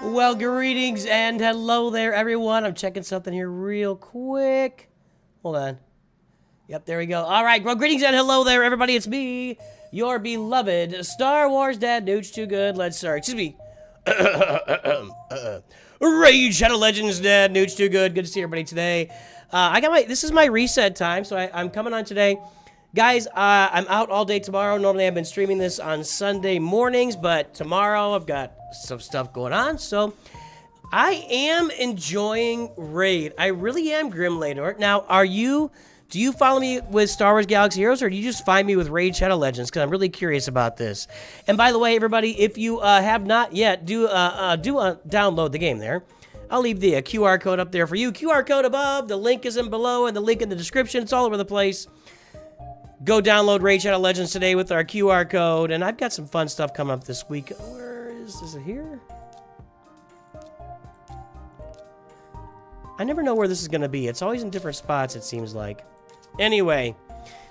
Well, greetings and hello there, everyone. I'm checking something here real quick. Hold on. Yep, there we go. All right, well, greetings and hello there, everybody. It's me, your beloved Star Wars dad, NOOCH2GUD. Let's start. Excuse me. Raid Shadow Legends dad, NOOCH2GUD. Good to see everybody today. This is my reset time, so I'm coming on today. Guys, I'm out all day tomorrow. Normally, I've been streaming this on Sunday mornings, but tomorrow I've got some stuff going on, so I am enjoying Raid. I really am, Grim Lador. Now, do you follow me with Star Wars Galaxy Heroes, or do you just find me with Raid Shadow Legends? Because I'm really curious about this. And by the way, everybody, if you have not yet, do download the game there. I'll leave the QR code up there for you. QR code above, the link is in below, and the link in the description. It's all over the place. Go download Raid Shadow Legends today with our QR code, and I've got some fun stuff coming up this week. Where is it here? I never know where this is going to be. It's always in different spots, it seems like. Anyway,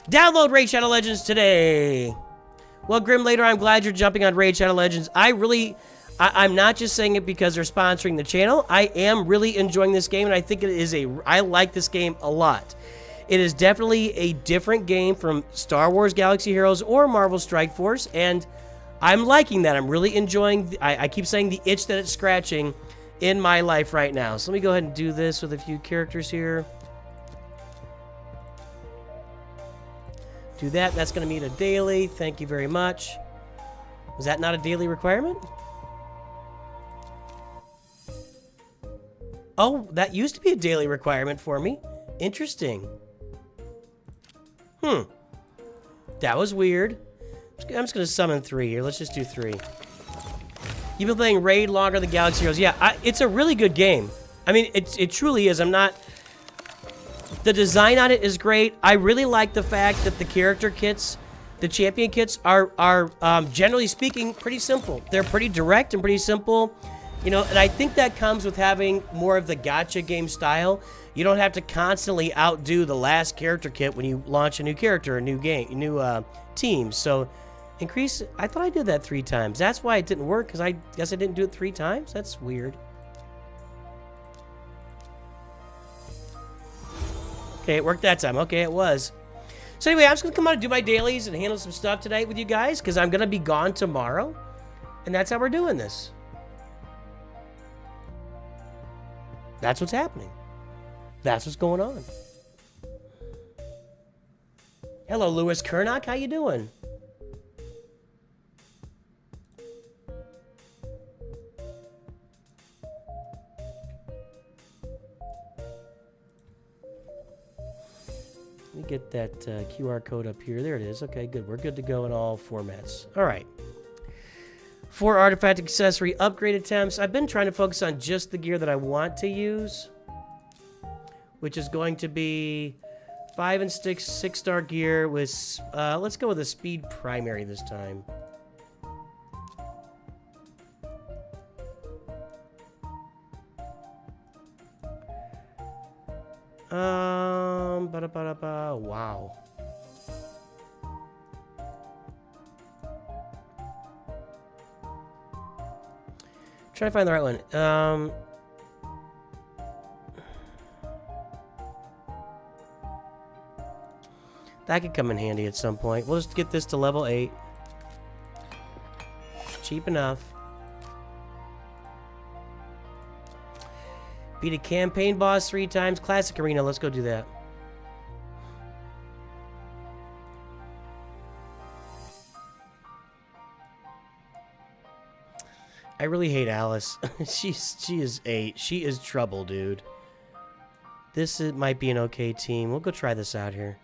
download Raid Shadow Legends today. Well, Grim Later, I'm glad you're jumping on Raid Shadow Legends. I'm not just saying it because they're sponsoring the channel. I am really enjoying this game, and I think I like this game a lot. It is definitely a different game from Star Wars Galaxy Heroes or Marvel Strike Force, and I'm liking that. I'm really enjoying, I keep saying, the itch that it's scratching in my life right now. So let me go ahead and do this with a few characters here. Do that. That's going to meet a daily. Thank you very much. Was that not a daily requirement? Oh, that used to be a daily requirement for me. Interesting. That was weird. I'm just going to summon 3 here. Let's just do 3. You've been playing Raid longer than Galaxy Heroes. Yeah, it's a really good game. I mean, it truly is. The design on it is great. I really like the fact that the character kits, the champion kits, are generally speaking, pretty simple. They're pretty direct and pretty simple. You know, and I think that comes with having more of the gacha game style. You don't have to constantly outdo the last character kit when you launch a new character, a new game, new team. So, increase. I thought I did that 3 times. That's why it didn't work, because I guess I didn't do it 3 times. That's weird. Okay, it worked that time. Okay, it was. So anyway, I'm just gonna come out and do my dailies and handle some stuff tonight with you guys, because I'm gonna be gone tomorrow, and that's how we're doing this. That's what's happening. That's what's going on. Hello, Lewis Kernock. How you doing? Let me get that QR code up here. There it is. Okay, good. We're good to go in all formats. All right. 4 artifact accessory upgrade attempts. I've been trying to focus on just the gear that I want to use, which is going to be 5 and 6-star gear with, let's go with a speed primary this time. Wow. Trying to find the right one. That could come in handy at some point. We'll just get this to level 8. Cheap enough. Beat a campaign boss 3 times. Classic arena. Let's go do that. I really hate Alice. She is trouble, dude. This might be an okay team. We'll go try this out here.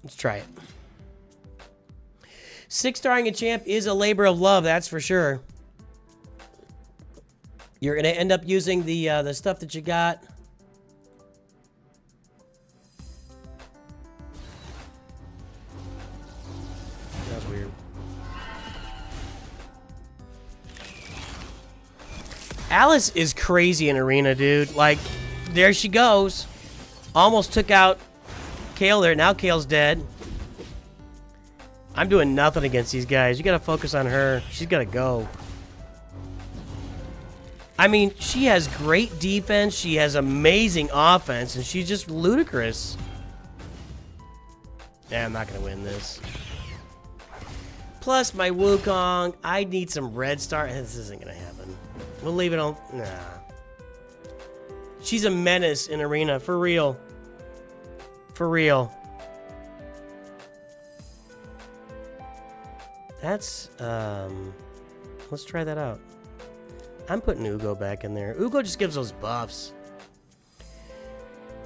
Let's try it. 6-starring a champ is a labor of love, that's for sure. You're gonna end up using the stuff that you got. That's weird. Alice is crazy in arena, dude. Like, there she goes. Almost took out Kale there. Now Kale's dead. I'm doing nothing against these guys. You gotta focus on her. She's gotta go. I mean, she has great defense. She has amazing offense. And she's just ludicrous. Yeah, I'm not gonna win this. Plus, my Wukong. I need some red star. This isn't gonna happen. We'll leave it on. Nah. She's a menace in arena. For real. For real. That's, let's try that out. I'm putting Ugo back in there. Ugo just gives those buffs.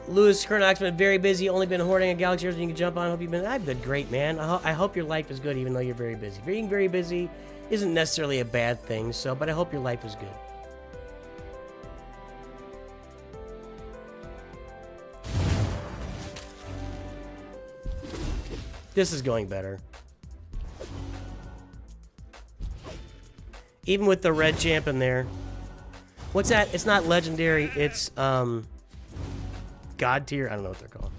Lewis Kernock's been very busy. Only been hoarding a Galaxy Heroes you can jump on. Hope you've been. I've been great, man. I hope your life is good, even though you're very busy. Being very busy isn't necessarily a bad thing. So, but I hope your life is good. This is going better. Even with the red champ in there. What's that? It's not legendary. It's God tier. I don't know what they're called.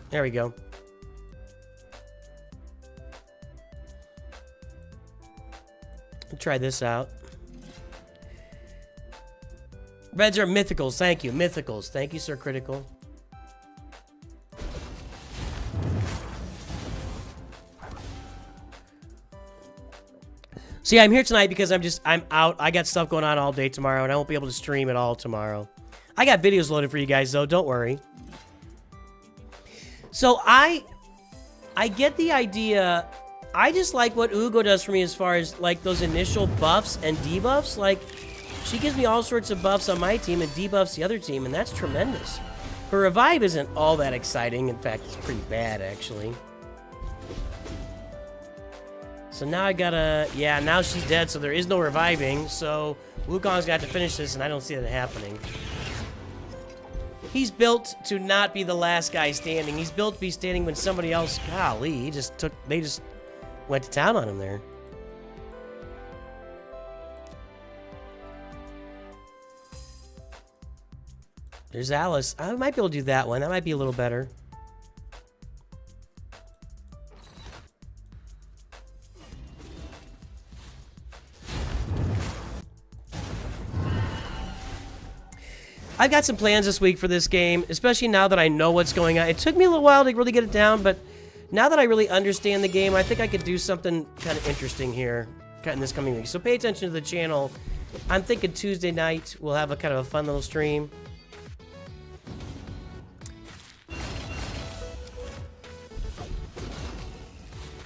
There we go. We'll try this out. Reds are mythicals. Thank you. Mythicals. Thank you, Sir Critical. See, I'm here tonight because I'm out. I got stuff going on all day tomorrow, and I won't be able to stream at all tomorrow. I got videos loaded for you guys, though. Don't worry. So I get the idea. I just like what Ugo does for me as far as, like, those initial buffs and debuffs. Like, she gives me all sorts of buffs on my team and debuffs the other team, and that's tremendous. Her revive isn't all that exciting. In fact, it's pretty bad, actually. So now I gotta... Yeah, now she's dead, so there is no reviving. So Wukong's got to finish this, and I don't see that happening. He's built to not be the last guy standing. He's built to be standing when somebody else... Golly, they just went to town on him there. There's Alice. I might be able to do that one. That might be a little better. I've got some plans this week for this game, especially now that I know what's going on. It took me a little while to really get it down, but now that I really understand the game, I think I could do something kind of interesting here in this coming week. So pay attention to the channel. I'm thinking Tuesday night we'll have a kind of a fun little stream.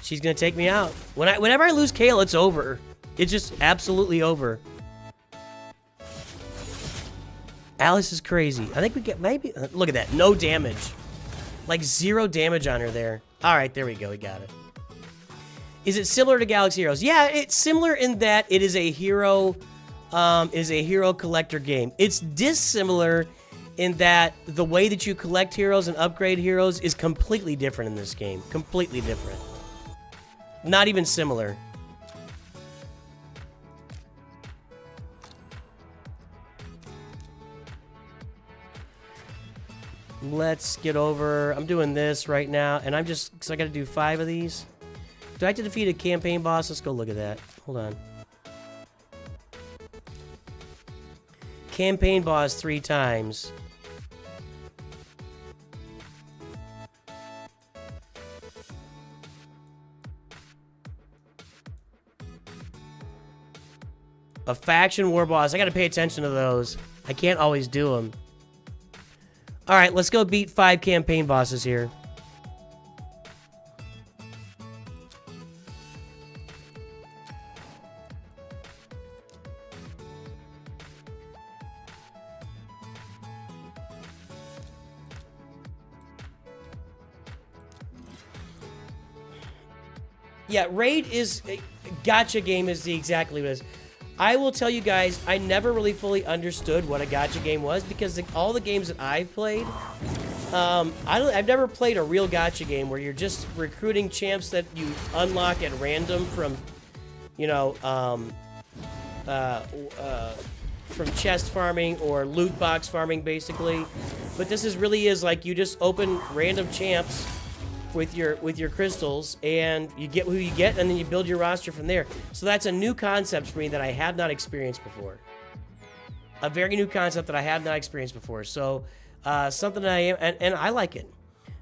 She's gonna take me out. Whenever I lose Kale, it's over. It's just absolutely over. Alice is crazy. I think we get maybe... look at that. No damage. Like 0 damage on her there. All right, there we go. We got it. Is it similar to Galaxy Heroes? Yeah, it's similar in that it is a hero collector game. It's dissimilar in that the way that you collect heroes and upgrade heroes is completely different in this game. Completely different. Not even similar. Let's get over. I'm doing this right now, and I'm just... because I got to do 5 of these. Do I have to defeat a campaign boss? Let's go look at that. Hold on. Campaign boss 3 times. A faction war boss. I gotta pay attention to those. I can't always do them. Alright, let's go beat 5 campaign bosses here. Yeah, Raid is... Gacha game is exactly what it is. I will tell you guys, I never really fully understood what a gacha game was because all the games that I've played, I've never played a real gacha game where you're just recruiting champs that you unlock at random from, you know, from chest farming or loot box farming, basically. But this really is like you just open random champs with your crystals, and you get who you get, and then you build your roster from there. So that's a new concept for me that I have not experienced before. A very new concept that I have not experienced before. So something that I am, and I like it.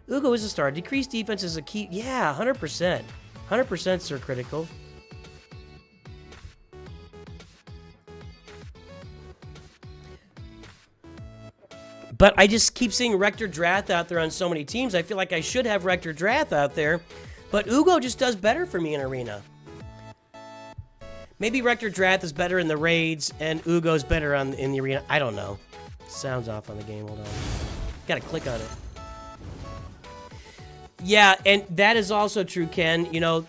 Ugo is a star. Decreased defense is a key. Yeah, 100%. 100%, Sir Critical. But I just keep seeing Rector Drath out there on so many teams. I feel like I should have Rector Drath out there. But Ugo just does better for me in Arena. Maybe Rector Drath is better in the raids and Ugo's better in the Arena. I don't know. Sounds off on the game. Hold on. Gotta click on it. Yeah, and that is also true, Ken. You know,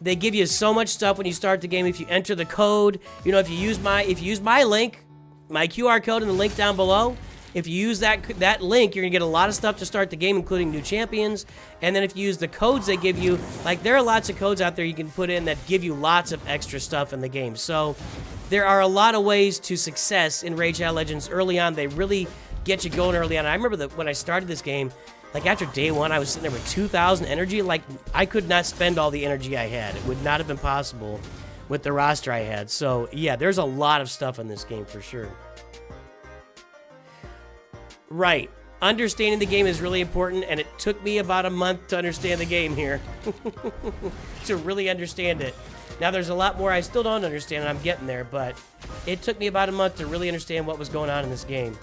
they give you so much stuff when you start the game. If you enter the code, you know, if you use my link, my QR code in the link down below, if you use that link, you're gonna get a lot of stuff to start the game, including new champions. And then if you use the codes they give you, like there are lots of codes out there you can put in that give you lots of extra stuff in the game. So there are a lot of ways to success in Raid Shadow Legends early on. They really get you going early on. I remember that when I started this game, like after day one, I was sitting there with 2,000 energy. Like I could not spend all the energy I had. It would not have been possible with the roster I had. So yeah, there's a lot of stuff in this game for sure. Right. Understanding the game is really important, and it took me about a month to understand the game here. To really understand it. Now, there's a lot more I still don't understand, and I'm getting there, but it took me about a month to really understand what was going on in this game.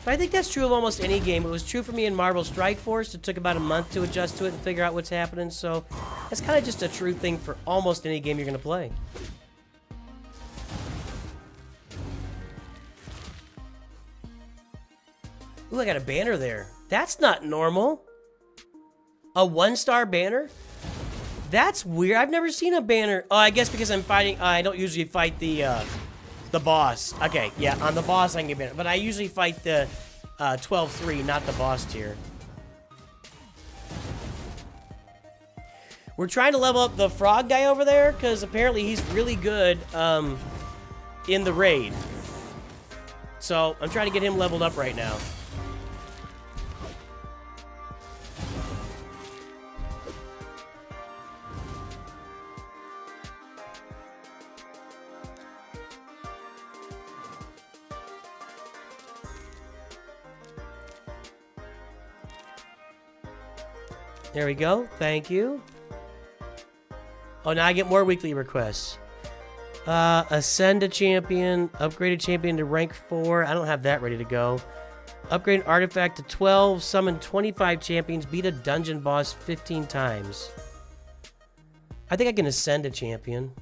But I think that's true of almost any game. It was true for me in Marvel Strike Force. It took about a month to adjust to it and figure out what's happening, so that's kind of just a true thing for almost any game you're going to play. Ooh, I got a banner there. That's not normal. A 1-star banner? That's weird. I've never seen a banner. Oh, I guess because I'm fighting. I don't usually fight the boss. Okay, yeah, on the boss I can get banner. But I usually fight the 12-3, not the boss tier. We're trying to level up the frog guy over there because apparently he's really good in the raid. So I'm trying to get him leveled up right now. There we go. Thank you. Oh, now I get more weekly requests. Ascend a champion. Upgrade a champion to rank 4. I don't have that ready to go. Upgrade an artifact to 12. Summon 25 champions. Beat a dungeon boss 15 times. I think I can ascend a champion.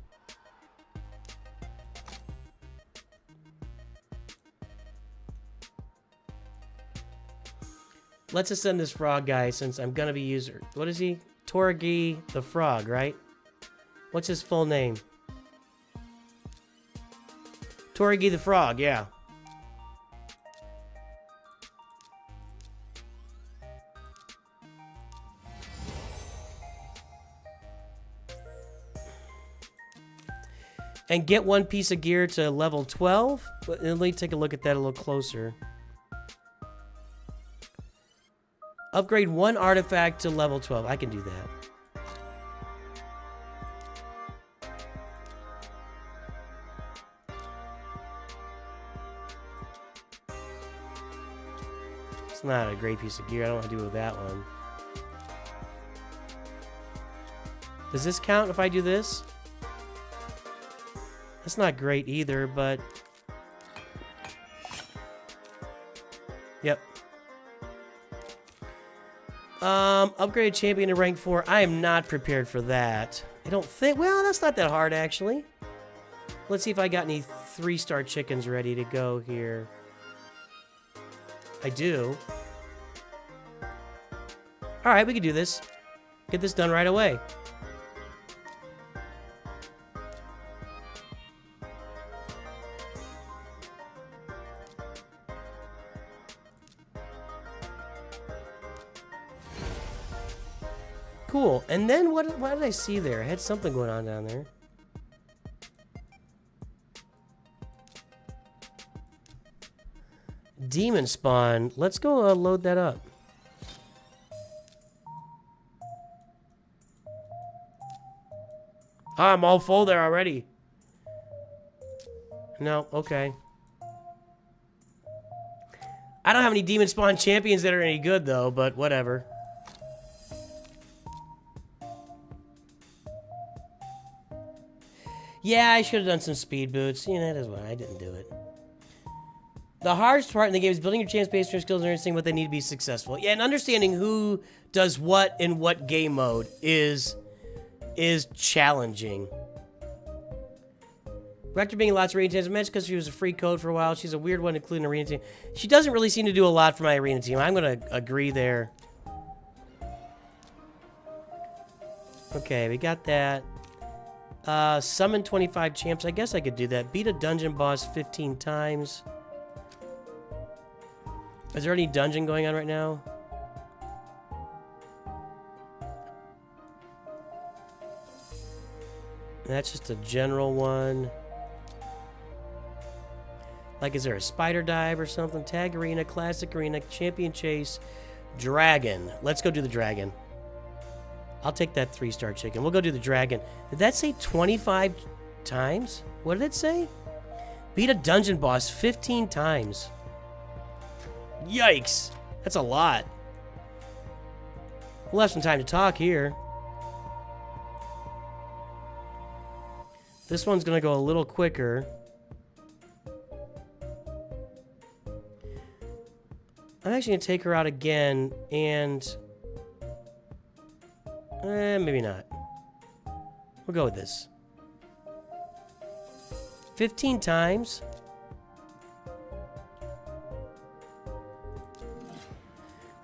Let's ascend this frog guy since I'm gonna be user. What is he? Torgi the frog, right? What's his full name? Torgi the frog, yeah. And get one piece of gear to level 12. Let me take a look at that a little closer. Upgrade one artifact to level 12. I can do that. It's not a great piece of gear. I don't want to do with that one. Does this count if I do this? That's not great either, but... Yep. Upgrade champion to rank 4. I am not prepared for that. I don't think... Well, that's not that hard, actually. Let's see if I got any 3-star chickens ready to go here. I do. Alright, we can do this. Get this done right away. Cool. And then what did I see there? I had something going on down there. Demon spawn. Let's go load that up. Oh, I'm all full there already. No, okay. I don't have any demon spawn champions that are any good though, but whatever. Yeah, I should have done some speed boots. You know, that is why I didn't do it. The hardest part in the game is building your chance based on your skills and understanding what they need to be successful. Yeah, and understanding who does what in what game mode is challenging. Rector being lots of arena teams. I mentioned because she was a free code for a while. She's a weird one, including arena team. She doesn't really seem to do a lot for my arena team. I'm going to agree there. Okay, we got that. Summon 25 champs. I guess I could do that. Beat a dungeon boss 15 times. Is there any dungeon going on right now? That's just a general one. Like, is there a spider dive or something? Tag arena, classic arena, champion chase, dragon. Let's go do the dragon. I'll take that 3-star chicken. We'll go do the dragon. Did that say 25 times? What did it say? Beat a dungeon boss 15 times. Yikes. That's a lot. We'll have some time to talk here. This one's going to go a little quicker. I'm actually going to take her out again and... maybe not. We'll go with this. 15 times.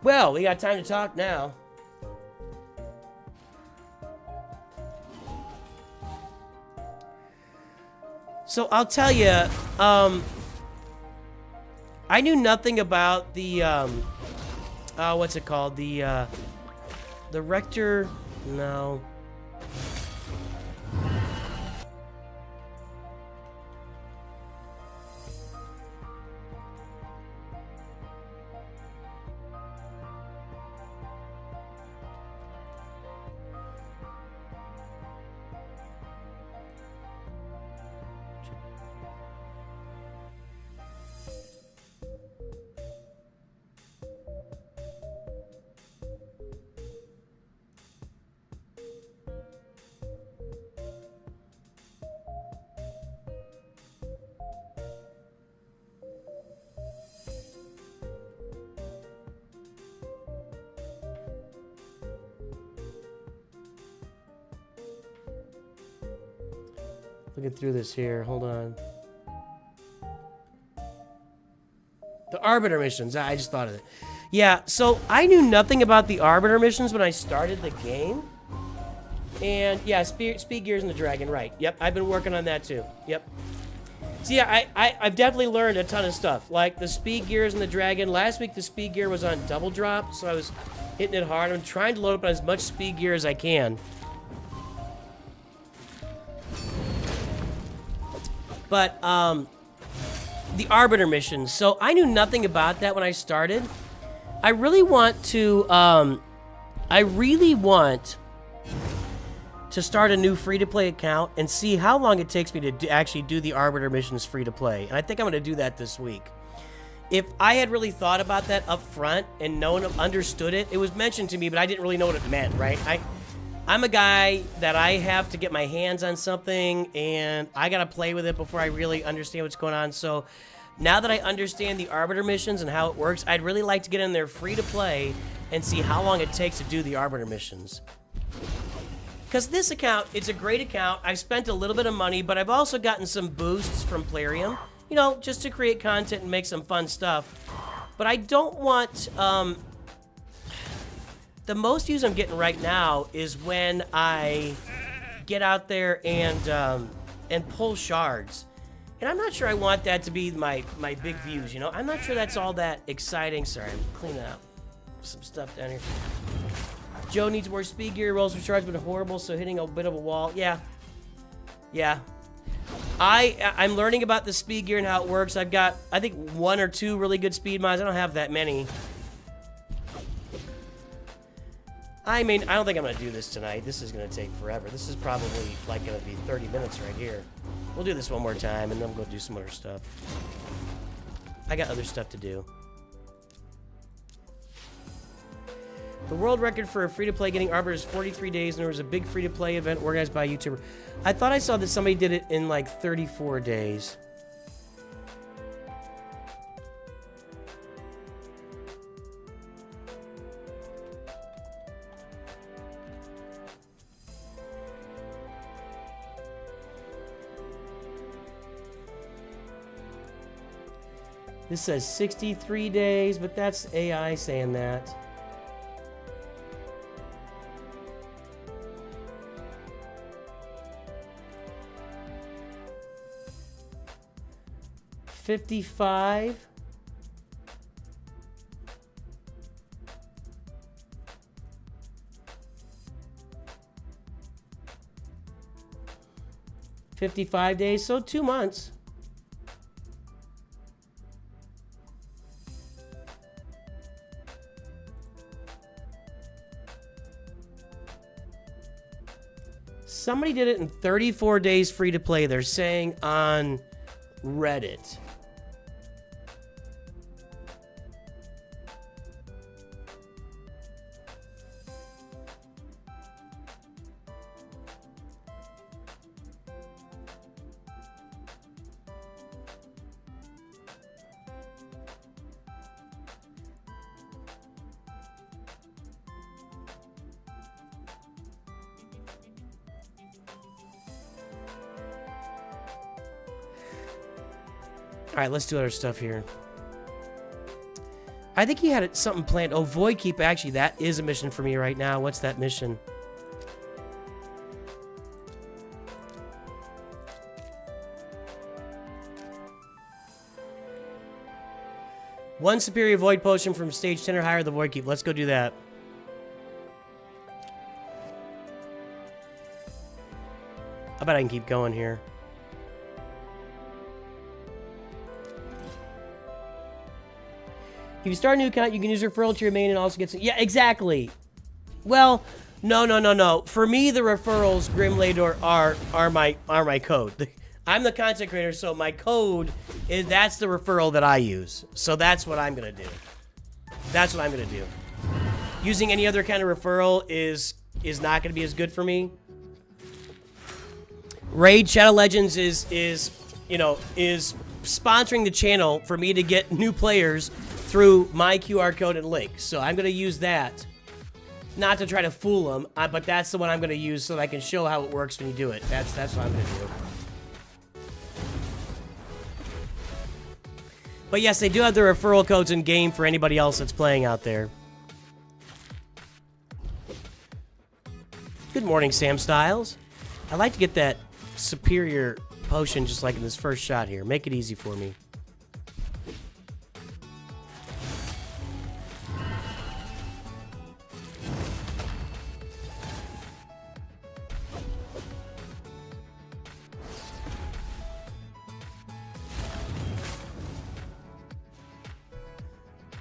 Well, we got time to talk now. So I'll tell you, I knew nothing about the, what's it called? The Rector, no. Looking through this here. Hold on. The Arbiter missions. I just thought of it. Yeah, so I knew nothing about the Arbiter missions when I started the game. And yeah, speed gears and the dragon, right. Yep, I've been working on that too. Yep. So yeah, I've definitely learned a ton of stuff. Like the speed gears and the dragon. Last week the speed gear was on double drop, so I was hitting it hard. I'm trying to load up as much speed gear as I can. But, the Arbiter missions. So, I knew nothing about that when I started. I really want to start a new free-to-play account and see how long it takes me to actually do the Arbiter missions free-to-play. And I think I'm going to do that this week. If I had really thought about that up front and understood it, it was mentioned to me, but I didn't really know what it meant, right? I'm a guy that I have to get my hands on something, and I gotta play with it before I really understand what's going on. So now that I understand the Arbiter missions and how it works, I'd really like to get in there free to play and see how long it takes to do the Arbiter missions. Because this account, it's a great account. I've spent a little bit of money, but I've also gotten some boosts from Plarium, you know, just to create content and make some fun stuff. But I don't want, the most views I'm getting right now is when I get out there and pull shards. And I'm not sure I want that to be my big views, you know? I'm not sure that's all that exciting. Sorry, I'm cleaning up some stuff down here. Joe needs more speed gear. Rolls for charge, but horrible, so hitting a bit of a wall. Yeah. Yeah. I'm learning about the speed gear and how it works. I've got, I think, 1 or 2 really good speed mods. I don't have that many. I mean, I don't think I'm going to do this tonight. This is going to take forever. This is probably, like, going to be 30 minutes right here. We'll do this one more time, and then we'll go do some other stuff. I got other stuff to do. The world record for a free-to-play getting Arbiter is 43 days, and there was a big free-to-play event organized by a YouTuber. I thought I saw that somebody did it in, like, 34 days. This says 63 days, but that's AI saying that. $55. $55 days, so 2 months. Somebody did it in 34 days free to play, they're saying on Reddit. All right, let's do other stuff here. I think he had something planned. Oh, Void Keep. Actually, that is a mission for me right now. What's that mission? One superior Void Potion from stage 10 or higher, the Void Keep. Let's go do that. I bet I can keep going here. If you start a new account, you can use referral to your main and also get some... Yeah, exactly. Well, no. For me, the referrals, Grimlador, are my code. I'm the content creator, so my code is... That's the referral that I use. So that's what I'm going to do. That's what I'm going to do. Using any other kind of referral is not going to be as good for me. Raid Shadow Legends is sponsoring the channel for me to get new players through my QR code and link. So I'm going to use that. Not to try to fool them, but that's the one I'm going to use so that I can show how it works when you do it. That's what I'm going to do. But yes, they do have the referral codes in game for anybody else that's playing out there. Good morning, Sam Styles. I'd like to get that superior potion just like in this first shot here. Make it easy for me.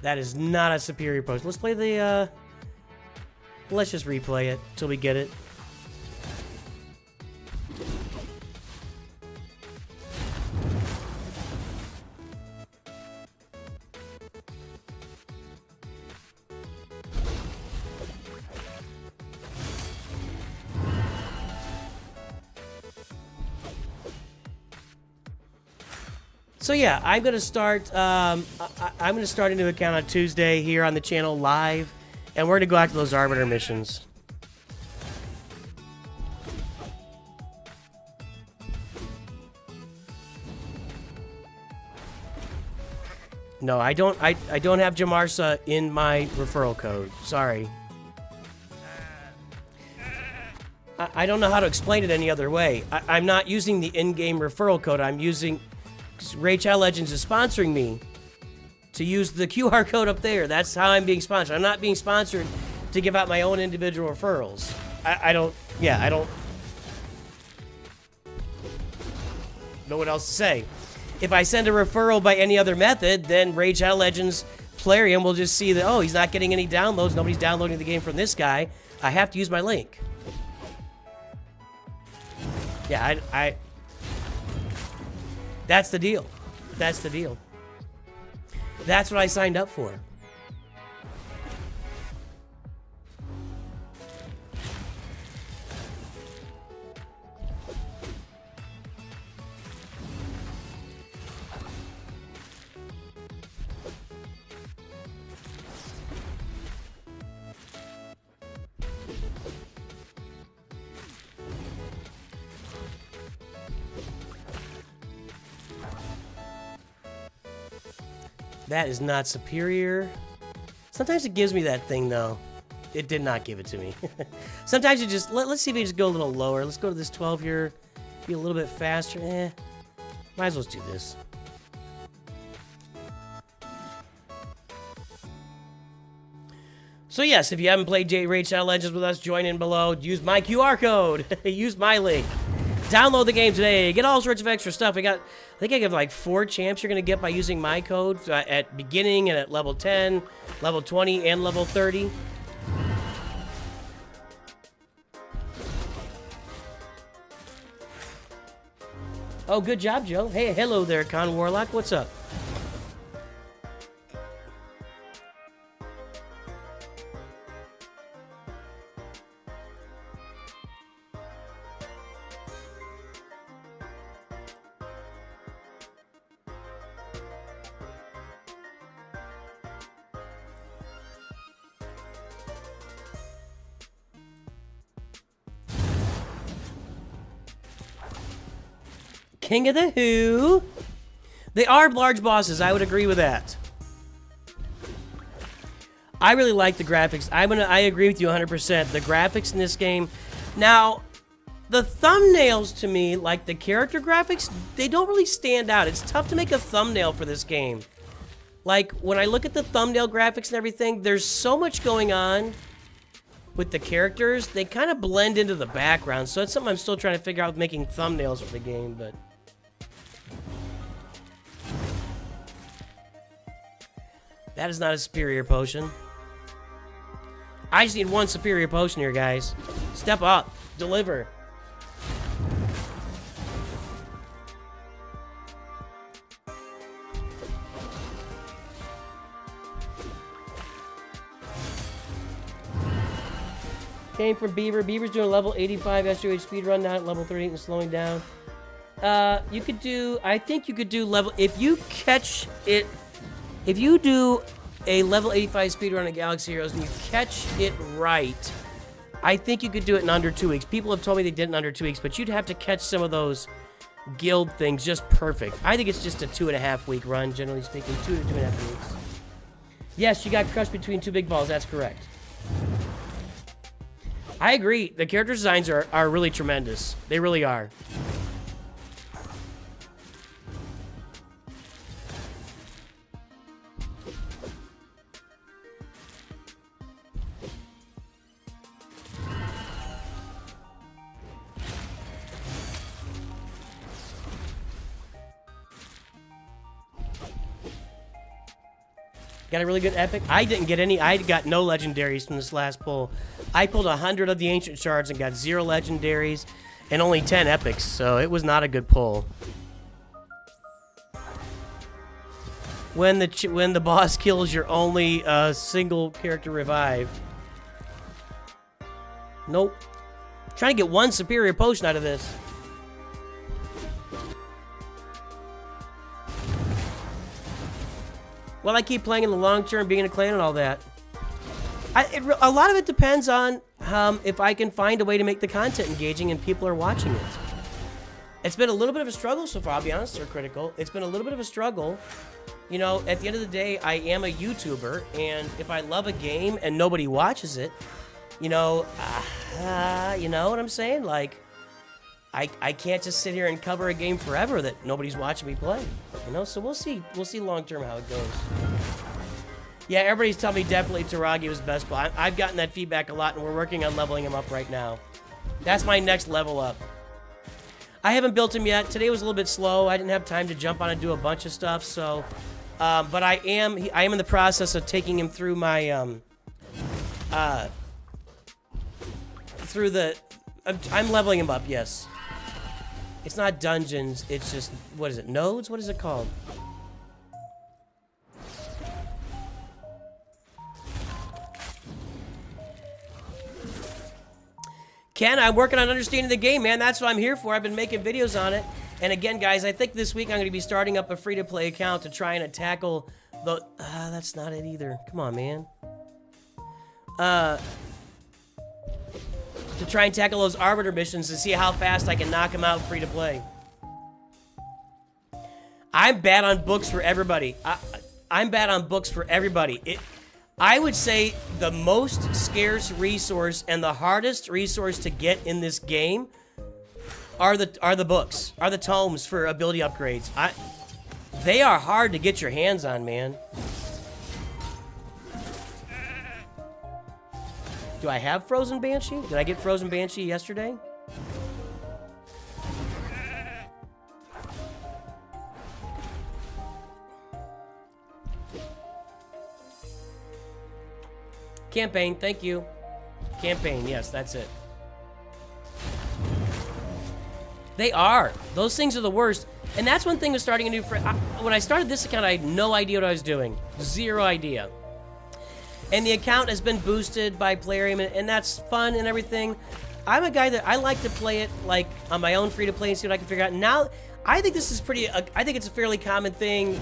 That is not a superior potion. Let's play the, let's just replay it till we get it. So yeah, I'm gonna start. I'm gonna start a new account on Tuesday here on the channel live, and we're gonna go after those Arbiter missions. No, I don't. I don't have Jamarsa in my referral code. Sorry. I don't know how to explain it any other way. I'm not using the in-game referral code. I'm using. Raid Shadow Legends is sponsoring me to use the QR code up there. That's how I'm being sponsored. I'm not being sponsored to give out my own individual referrals. I don't know what else to say. If I send a referral by any other method, then Raid Shadow Legends Plarium will just see that, oh, he's not getting any downloads. Nobody's downloading the game from this guy. I have to use my link. Yeah, that's the deal. That's the deal. That's what I signed up for. That is not superior. Sometimes it gives me that thing, though. It did not give it to me. Sometimes it just... Let's see if we just go a little lower. Let's go to this 12 here. Be a little bit faster. Might as well do this. So yes, if you haven't played Raid Shadow Legends with us, join in below. Use my QR code. Use my link. Download the game today. Get all sorts of extra stuff. I think I have like 4 champs you're going to get by using my code at beginning and at level 10, level 20, and level 30. Oh, good job, Joe. Hey, hello there, Con Warlock. What's up? King of the Who. They are large bosses. I would agree with that. I really like the graphics. I agree with you 100%. The graphics in this game. Now, the thumbnails to me, like the character graphics, they don't really stand out. It's tough to make a thumbnail for this game. Like, when I look at the thumbnail graphics and everything, there's so much going on with the characters. They kind of blend into the background. So it's something I'm still trying to figure out with making thumbnails for the game, but... That is not a superior potion. I just need one superior potion here, guys. Step up. Deliver. Came from Beaver. Beaver's doing a level 85 SUH speedrun now at level 38 and slowing down. You could do... I think you could do level... If you catch it... If you do a level 85 speedrun of Galaxy Heroes and you catch it right, I think you could do it in under 2 weeks. People have told me they did it in under 2 weeks, but you'd have to catch some of those guild things just perfect. I think it's just a 2.5 week run, generally speaking. 2 to 2.5 weeks. Yes, you got crushed between 2 big balls. That's correct. I agree. The character designs are really tremendous. They really are. Got a really good epic. I didn't get any. I got no legendaries from this last pull. I pulled 100 of the ancient shards and got 0 legendaries and only 10 epics, so it was not a good pull. When the boss kills your only single character revive. Nope. Trying to get one superior potion out of this. Well, I keep playing in the long term, being a clan and all that. A lot of it depends on if I can find a way to make the content engaging and people are watching it. It's been a little bit of a struggle so far, I'll be honest, Sir Critical. It's been a little bit of a struggle. You know, at the end of the day, I am a YouTuber, and if I love a game and nobody watches it, you know what I'm saying? Like, I can't just sit here and cover a game forever that nobody's watching me play. You know, so we'll see long term how it goes. Yeah, everybody's telling me definitely Taragi was best, but I've gotten that feedback a lot, and we're working on leveling him up right now. That's my next level up. I haven't built him yet. Today was a little bit slow. I didn't have time to jump on and do a bunch of stuff, so... but I am in the process of taking him through my, I'm leveling him up, yes. It's not dungeons, it's just, what is it, nodes? What is it called? Ken, I'm working on understanding the game, man. That's what I'm here for. I've been making videos on it. And again, guys, I think this week I'm going to be starting up a free-to-play account to try and tackle the... that's not it either. Come on, man. To try and tackle those Arbiter missions to see how fast I can knock them out free-to-play. I'm bad on books for everybody. I'm bad on books for everybody. I would say the most scarce resource and the hardest resource to get in this game are the books, are the tomes for ability upgrades. They are hard to get your hands on, man. Do I have Frozen Banshee? Did I get Frozen Banshee yesterday? Campaign, thank you. Campaign, yes, that's it. They are. Those things are the worst. And that's one thing with starting a new friend. When I started this account, I had no idea what I was doing. Zero idea. And the account has been boosted by Plarium, and that's fun and everything. I'm a guy that I like to play it like on my own free-to-play and see what I can figure out. Now, I think this is I think it's a fairly common thing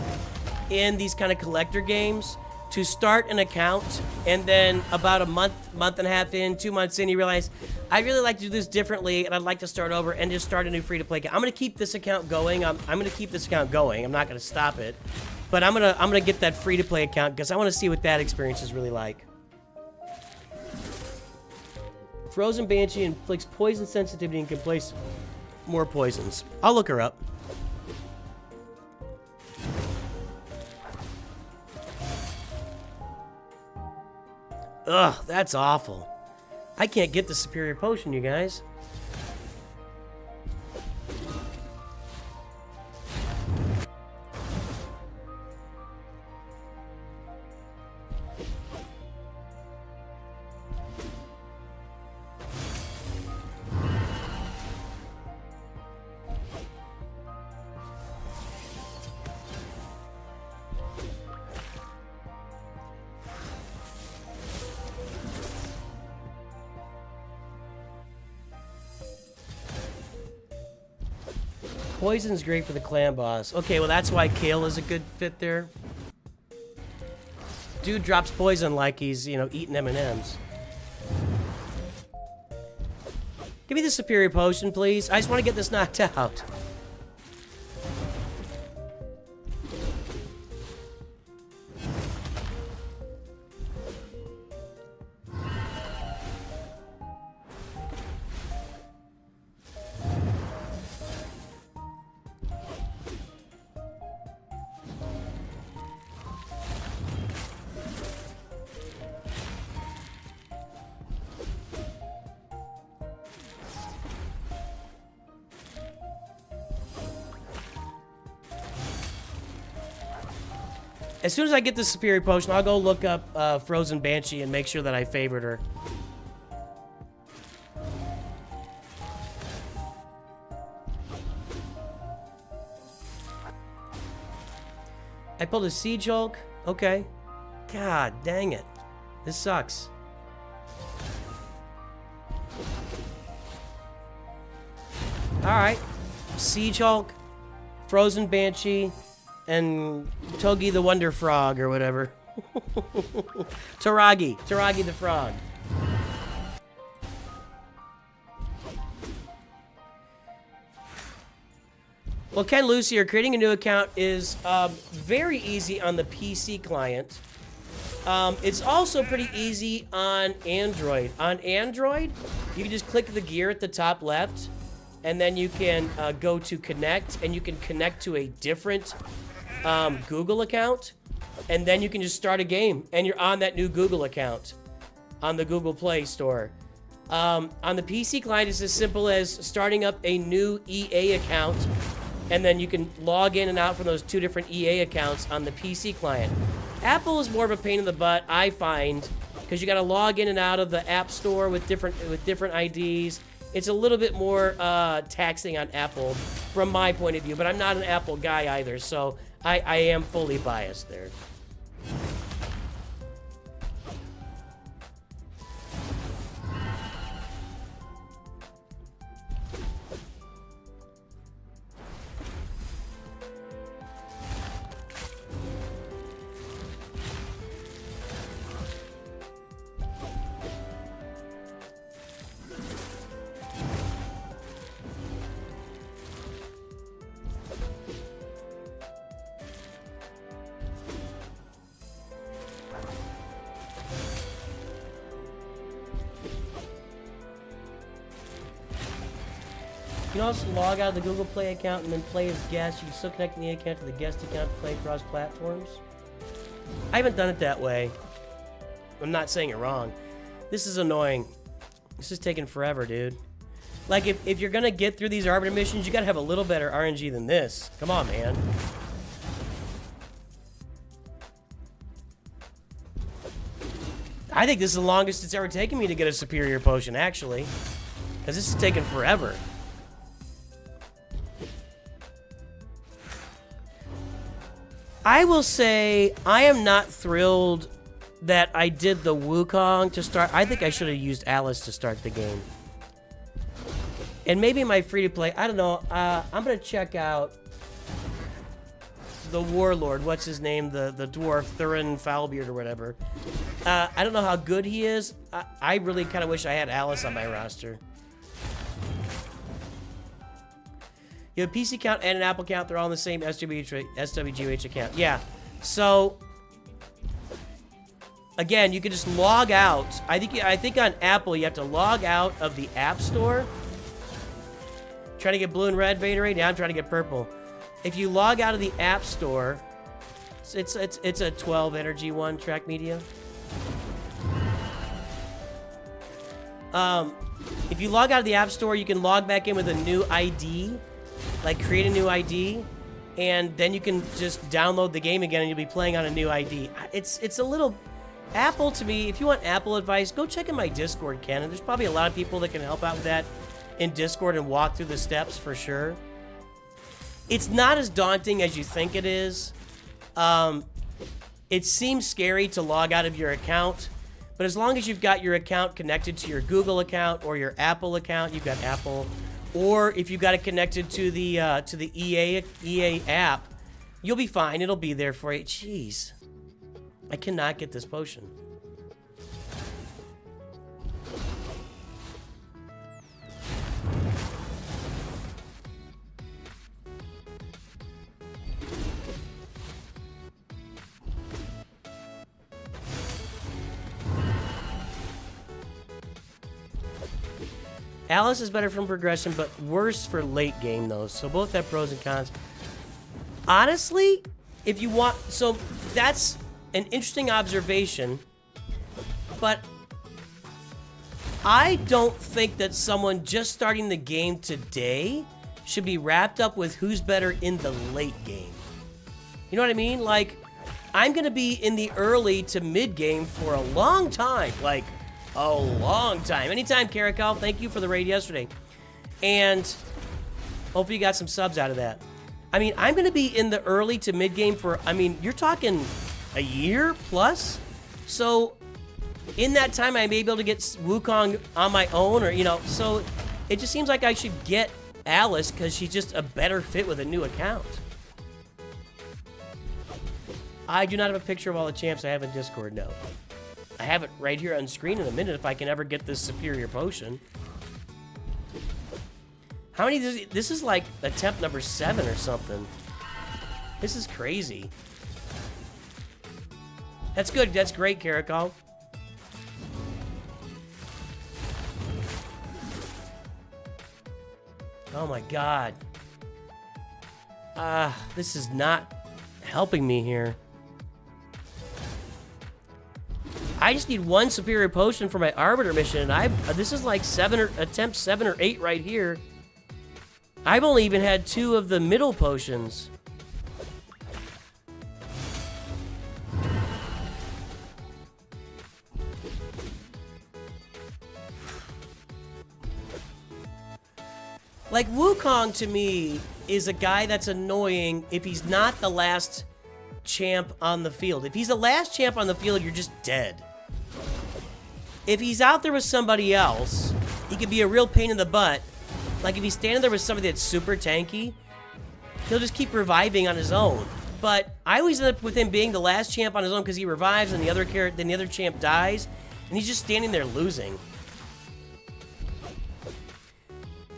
in these kind of collector games to start an account, and then about a month and a half in, 2 months in, you realize, I really like to do this differently, and I'd like to start over and just start a new free-to-play account. I'm going to keep this account going. I'm going to keep this account going. I'm not going to stop it. But I'm gonna get that free-to-play account because I want to see what that experience is really like. Frozen Banshee inflicts poison sensitivity and can place more poisons. I'll look her up. Ugh, that's awful. I can't get the superior potion, you guys. Poison's great for the clan boss. Okay, well that's why Kale is a good fit there. Dude drops poison like he's, you know, eating M&Ms. Give me the superior potion, please. I just want to get this knocked out. As soon as I get the superior potion, I'll go look up Frozen Banshee and make sure that I favored her. I pulled a Siege Hulk. Okay. God dang it. This sucks. Alright. Siege Hulk, Frozen Banshee, and Togi the Wonder Frog, or whatever. Taragi the Frog. Well, Ken Lucier, creating a new account is very easy on the PC client. It's also pretty easy on Android. On Android, you can just click the gear at the top left, and then you can go to connect, and you can connect to a different Google account, And then you can just start a game, and you're on that new Google account on the Google Play Store. On the PC client, it's as simple as starting up a new EA account, and then you can log in and out from those 2 different EA accounts on the PC client. Apple is more of a pain in the butt, I find, because you got to log in and out of the App Store with different IDs. It's a little bit more taxing on Apple from my point of view, but I'm not an Apple guy either, so I am fully biased there. You can also log out of the Google Play account and then play as guest. You can still connect the account to the guest account to play across platforms. I haven't done it that way. I'm not saying it wrong. This is annoying. This is taking forever, dude. Like, if you're gonna get through these Arbiter missions, you gotta have a little better RNG than this. Come on, man. I think this is the longest it's ever taken me to get a superior potion, actually. Because this is taking forever. I will say I am not thrilled that I did the Wukong to start. I think I should have used Alice to start the game. And maybe my free-to-play, I don't know. I'm going to check out the Warlord. What's his name? The dwarf, Thurin Foulbeard or whatever. I don't know how good he is. I really kind of wish I had Alice on my roster. You have a PC account and an Apple account. They're all in the same SWGH account. Yeah. So, again, you can just log out. I think on Apple, you have to log out of the App Store. Trying to get blue and red Vaderade? Yeah, I'm trying to get purple. If you log out of the App Store, it's a 12 energy one, Track Media. If you log out of the App Store, you can log back in with a new ID. Like, create a new ID, and then you can just download the game again, and you'll be playing on a new ID. It's a little... Apple, to me, if you want Apple advice, go check in my Discord, Ken. And there's probably a lot of people that can help out with that in Discord and walk through the steps for sure. It's not as daunting as you think it is. It seems scary to log out of your account, but as long as you've got your account connected to your Google account or your Apple account, you've got Apple... Or if you've got it connected to the EA app, you'll be fine. It'll be there for you. Jeez. I cannot get this potion. Alice is better from progression, but worse for late game, though. So both have pros and cons. Honestly, if you want... So that's an interesting observation, but I don't think that someone just starting the game today should be wrapped up with who's better in the late game. You know what I mean? Like, I'm going to be in the early to mid game for a long time. Like... a long time. Anytime, Caracal. Thank you for the raid yesterday. And hopefully you got some subs out of that. I mean, I'm going to be in the early to mid-game for, I mean, you're talking a year plus? So, in that time, I may be able to get Wukong on my own, or, you know, so it just seems like I should get Alice because she's just a better fit with a new account. I do not have a picture of all the champs I have in Discord, no. I have it right here on screen in a minute if I can ever get this superior potion. How many this is like attempt number 7 or something. This is crazy. That's good. That's great, Caracal. Oh my god. This is not helping me here. I just need one superior potion for my Arbiter mission, and this is like attempt 7 or 8 right here. I've only even had 2 of the middle potions. Like, Wukong, to me, is a guy that's annoying if he's not the last champ on the field. If he's the last champ on the field, you're just dead. If he's out there with somebody else, he can be a real pain in the butt. Like, if he's standing there with somebody that's super tanky, he'll just keep reviving on his own. But I always end up with him being the last champ on his own because he revives and the other champ dies, and he's just standing there losing.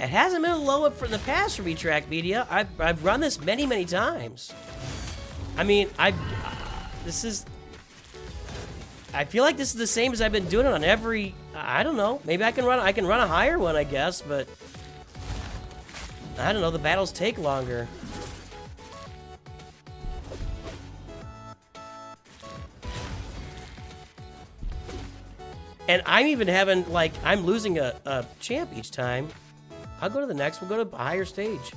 It hasn't been a low up in the past for V-Track Media. I've run this many, many times. I mean, I feel like this is the same as I've been doing it on every, I don't know. Maybe I can run a higher one, I guess, but I don't know, the battles take longer. And I'm even having, like, I'm losing a champ each time. I'll go to the next. We'll go to a higher stage.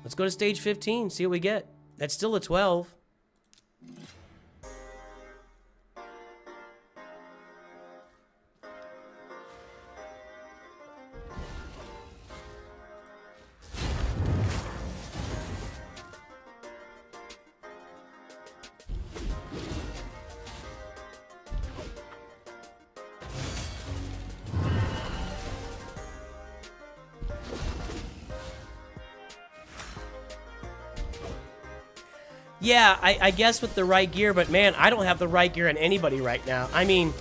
Let's go to stage 15, see what we get. That's still a 12. Yeah, I guess with the right gear, but man, I don't have the right gear on anybody right now. I mean,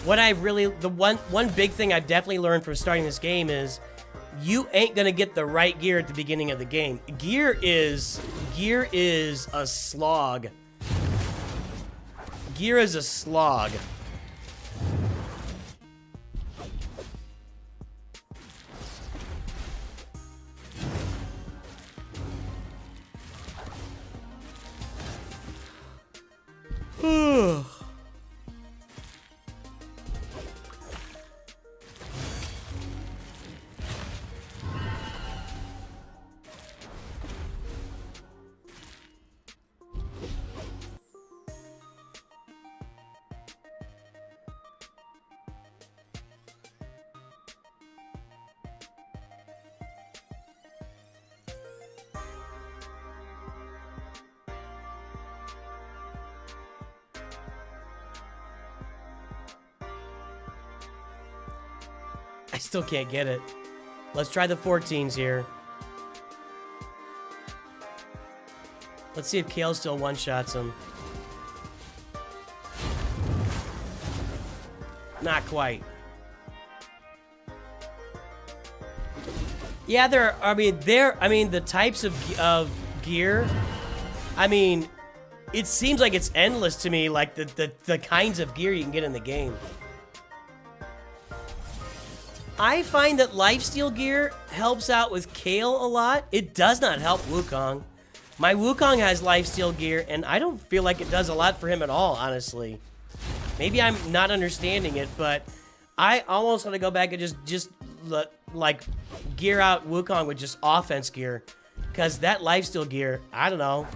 what I really, the one big thing I've definitely learned from starting this game is you ain't gonna get the right gear at the beginning of the game. Gear is a slog. Gear is a slog. I still can't get it. Let's try the 14s here. Let's see if Kale still one-shots him. Not quite. Yeah, the types of gear, I mean, it seems like it's endless to me, like the kinds of gear you can get in the game. I find that lifesteal gear helps out with Kale a lot. It does not help Wukong. My Wukong has lifesteal gear, and I don't feel like it does a lot for him at all, honestly. Maybe I'm not understanding it, but I almost want to go back and just like gear out Wukong with just offense gear, because that lifesteal gear, I don't know.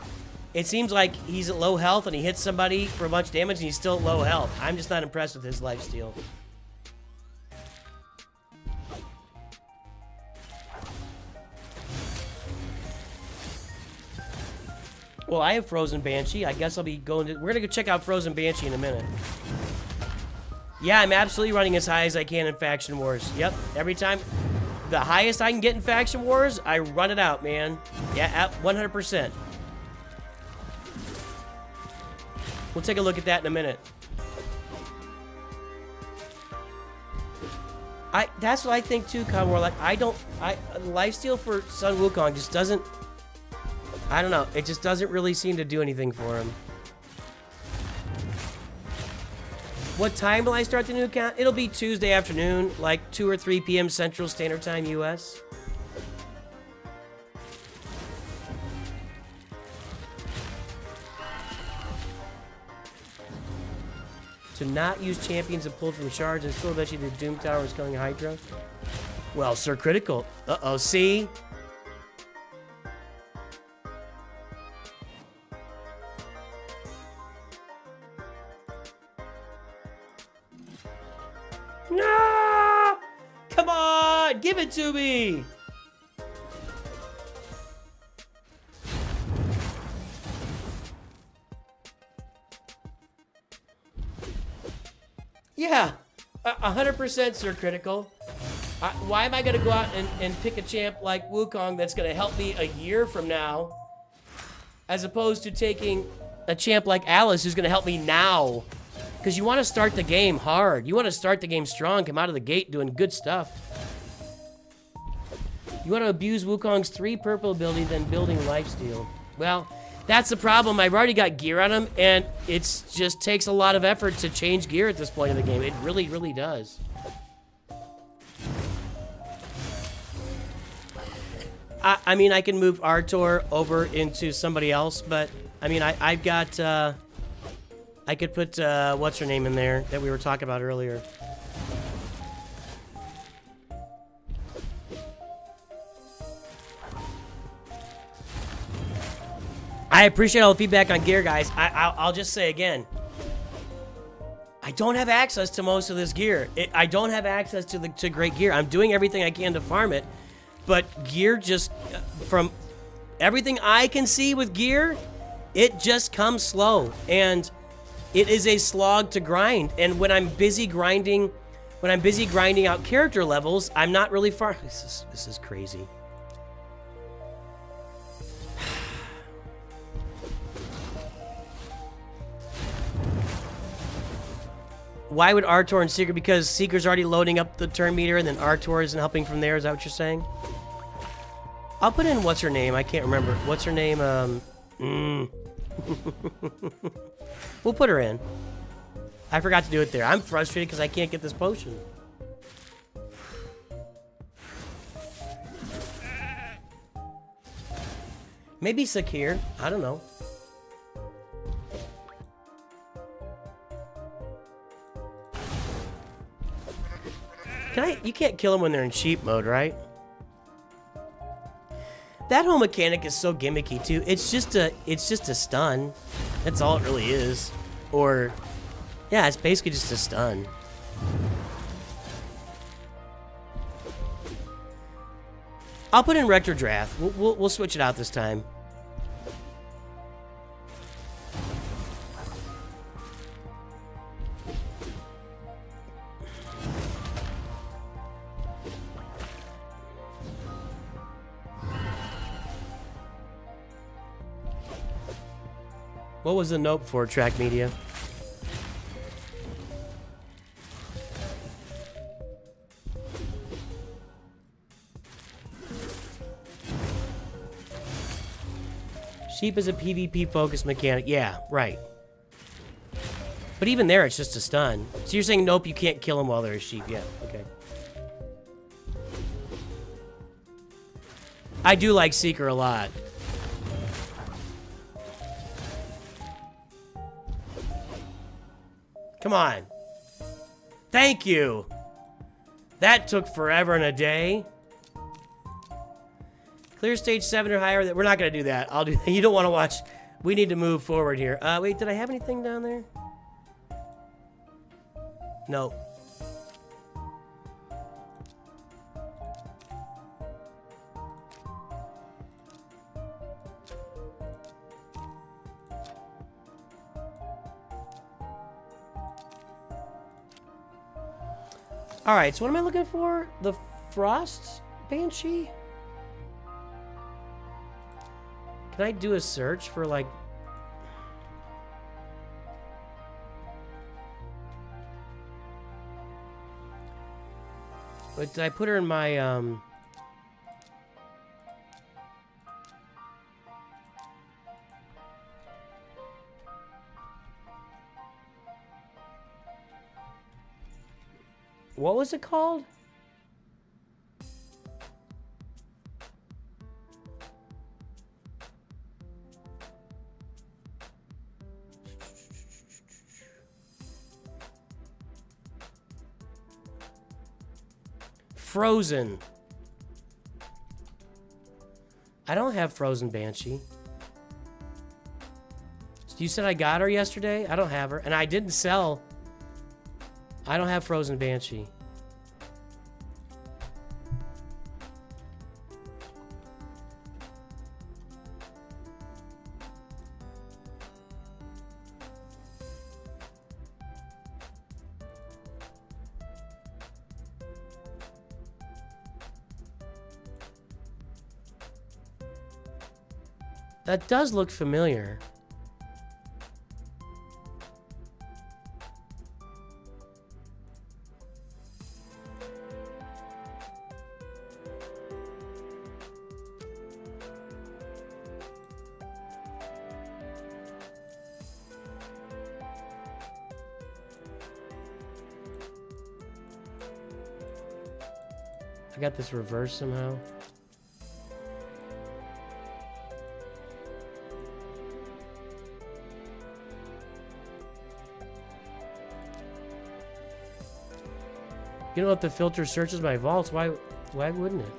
It seems like he's at low health and he hits somebody for a bunch of damage and he's still at low health. I'm just not impressed with his lifesteal. Well, I have Frozen Banshee. I guess I'll be going to... We're going to go check out Frozen Banshee in a minute. Yeah, I'm absolutely running as high as I can in Faction Wars. Yep, every time... The highest I can get in Faction Wars, I run it out, man. Yeah, at 100%. We'll take a look at that in a minute. That's what I think too, Conwar. Like, lifesteal for Sun Wukong just doesn't... I don't know. It just doesn't really seem to do anything for him. What time will I start the new account? It'll be Tuesday afternoon, like 2 or 3 p.m. Central Standard Time, U.S. to not use champions and pull from shards and still eventually the Doom Tower is killing Hydra? Well, Sir Critical. Uh-oh, see? No! Come on! Give it to me! Yeah, 100% Sir Critical. Why am I going to go out and pick a champ like Wukong that's going to help me a year from now, as opposed to taking a champ like Alice who's going to help me now? Because you want to start the game hard. You want to start the game strong, come out of the gate doing good stuff. You want to abuse Wukong's 3 purple ability, then building lifesteal. Well, that's the problem. I've already got gear on him, and it just takes a lot of effort to change gear at this point in the game. It really, really does. I mean, I can move Artor over into somebody else, but, I mean, I've got, I could put, what's her name in there that we were talking about earlier. I appreciate all the feedback on gear, guys. I'll just say again, I don't have access to most of this gear. I don't have access to great gear. I'm doing everything I can to farm it, but gear just, from everything I can see with gear, it just comes slow, and it is a slog to grind. And when I'm busy grinding out character levels, I'm not really far. This is crazy. Why would Artor and Seeker? Because Seeker's already loading up the turn meter, and then Artor isn't helping from there. Is that what you're saying? I'll put in what's her name. I can't remember. What's her name? We'll put her in. I forgot to do it there. I'm frustrated because I can't get this potion. Maybe Sakir. I don't know. You can't kill them when they're in sheep mode, right? That whole mechanic is so gimmicky too. It's just a stun. That's all it really is. Or, yeah, it's basically just a stun. I'll put in Rector Draft. We'll switch it out this time. What was the note for Track Media? Sheep is a PvP focused mechanic. Yeah, right. But even there, it's just a stun. So you're saying, nope, you can't kill them while they're a sheep. Yeah, okay. I do like Seeker a lot. Come on. Thank you. That took forever and a day. Clear stage 7 or higher. We're not going to do that. I'll do that. You don't want to watch. We need to move forward here. Wait, did I have anything down there? No. Alright, so what am I looking for? The Frost Banshee? Can I do a search for, like... But did I put her in my, What was it called? Frozen. I don't have Frozen Banshee. You said I got her yesterday? I don't have her. And I didn't sell. I don't have Frozen Banshee. That does look familiar. I got this reversed somehow. You know, if the filter searches my vaults, why wouldn't it?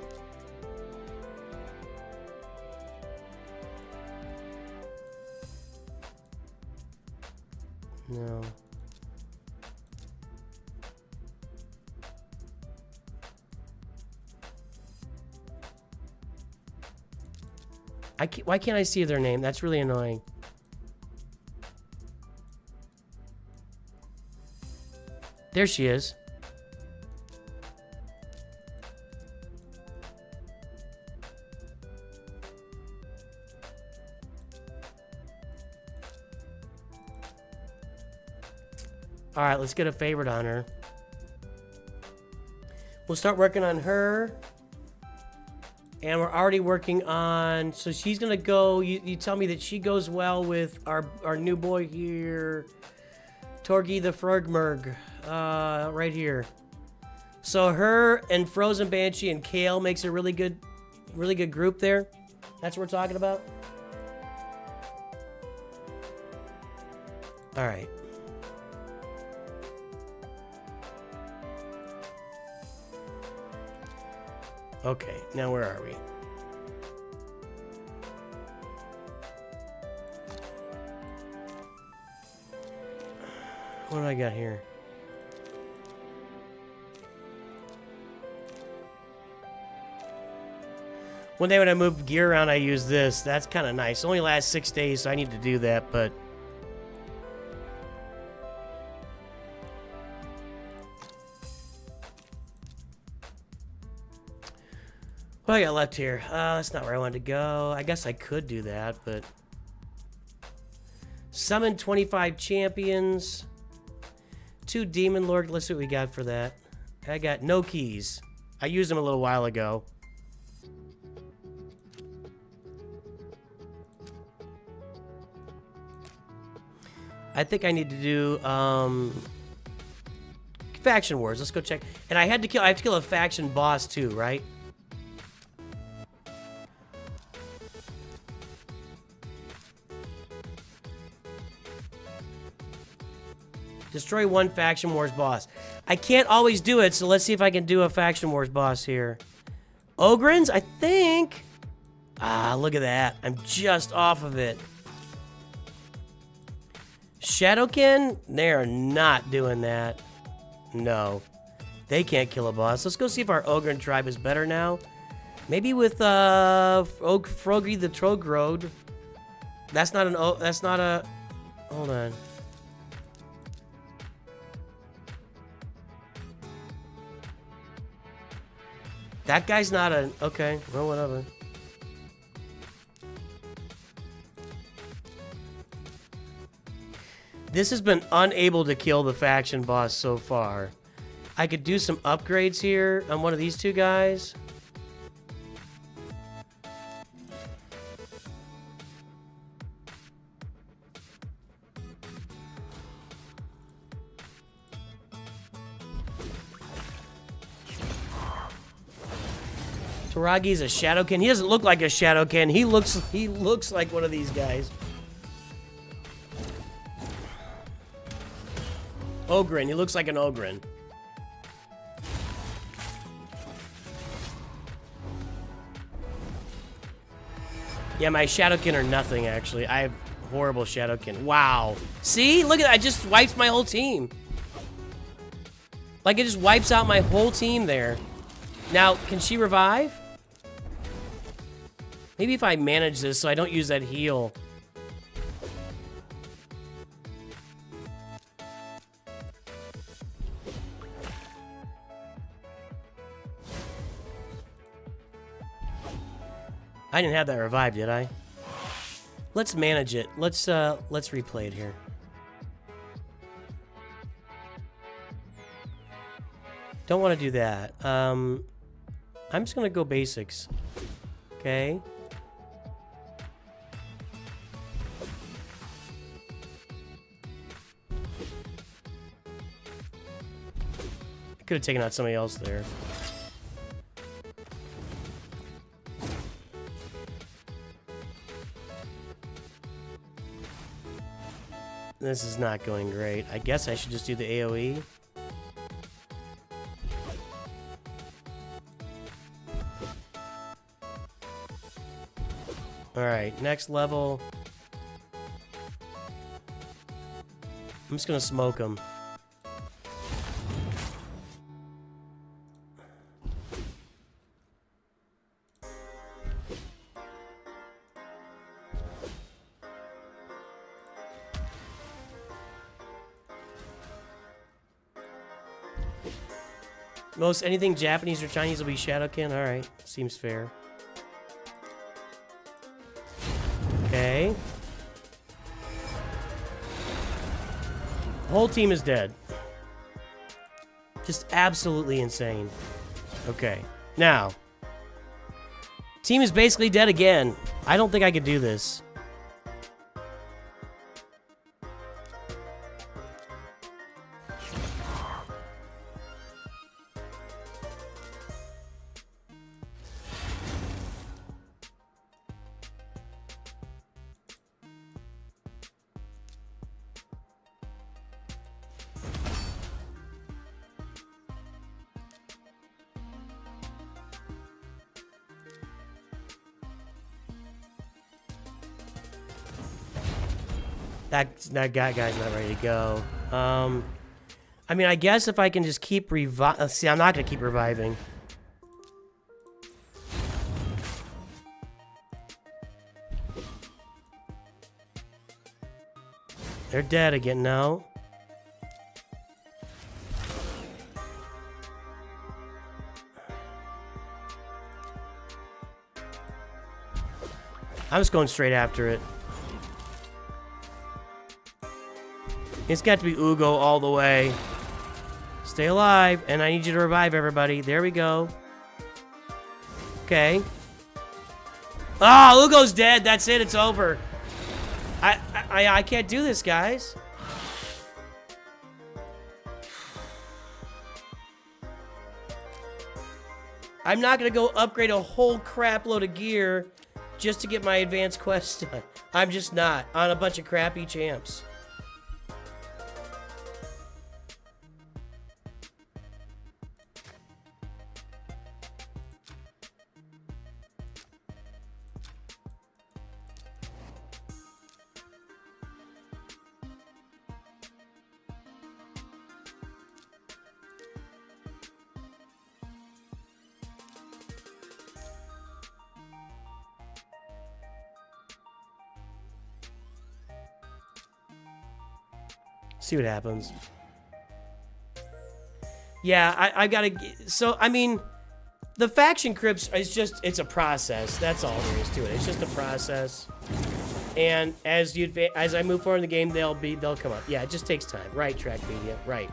No. Why can't I see their name? That's really annoying. There she is. All right, let's get a favorite on her. We'll start working on her. And we're already working on... So she's going to go... You tell me that she goes well with our new boy here. Torgi the Frogmerg. Right here. So her and Frozen Banshee and Kale makes a really good group there. That's what we're talking about. All right. Okay, now where are we? What do I got here? One day when I move gear around, I use this. That's kind of nice. It only lasts 6 days, so I need to do that, but... What I got left here? That's not where I wanted to go. I guess I could do that, but... Summon 25 champions. 2 Demon Lord. Let's see what we got for that. I got no keys. I used them a little while ago. I think I need to do, faction wars. Let's go check. And I have to kill a faction boss too, right? Destroy 1 Faction Wars boss. I can't always do it, so let's see if I can do a Faction Wars boss here. Ogrins, I think. Ah, look at that. I'm just off of it. Shadowkin, they're not doing that. No. They can't kill a boss. Let's go see if our Ogrin tribe is better now. Maybe with Frogry the Trogrode. That's not an... That's not a... Hold on. That guy's not a... Okay, well, whatever. This has been unable to kill the faction boss so far. I could do some upgrades here on one of these 2 guys. Taragi's a Shadowkin. He doesn't look like a Shadowkin. He looks like one of these guys. Ogrin. He looks like an Ogrin. Yeah, my Shadowkin are nothing, actually. I have horrible Shadowkin. Wow. See? Look at that. I just wiped my whole team. Like, it just wipes out my whole team there. Now, can she revive? Maybe if I manage this so I don't use that heal. I didn't have that revive, did I? Let's manage it. Let's replay it here. Don't want to do that. I'm just gonna go basics. Okay. I could have taken out somebody else there. This is not going great. I guess I should just do the AoE. Alright, next level. I'm just gonna smoke him. Most anything Japanese or Chinese will be Shadowkin. Alright, seems fair. Okay. Whole team is dead. Just absolutely insane. Okay. Now. Team is basically dead again. I don't think I could do this. That guy's not ready to go. I mean, I guess if I can just keep see, I'm not gonna keep reviving. They're dead again now. I'm just going straight after it. It's got to be Ugo all the way. Stay alive, and I need you to revive everybody. There we go. Okay. Oh, Ugo's dead. That's it. It's over. I can't do this, guys. I'm not going to go upgrade a whole crap load of gear just to get my advanced quest done. I'm just not on a bunch of crappy champs. See what happens. Yeah, I gotta... So, I mean, the faction crypts is just... It's a process. That's all there is to it. It's just a process. And as I move forward in the game, they'll come up. Yeah, it just takes time. Right, Trackpedia. Right.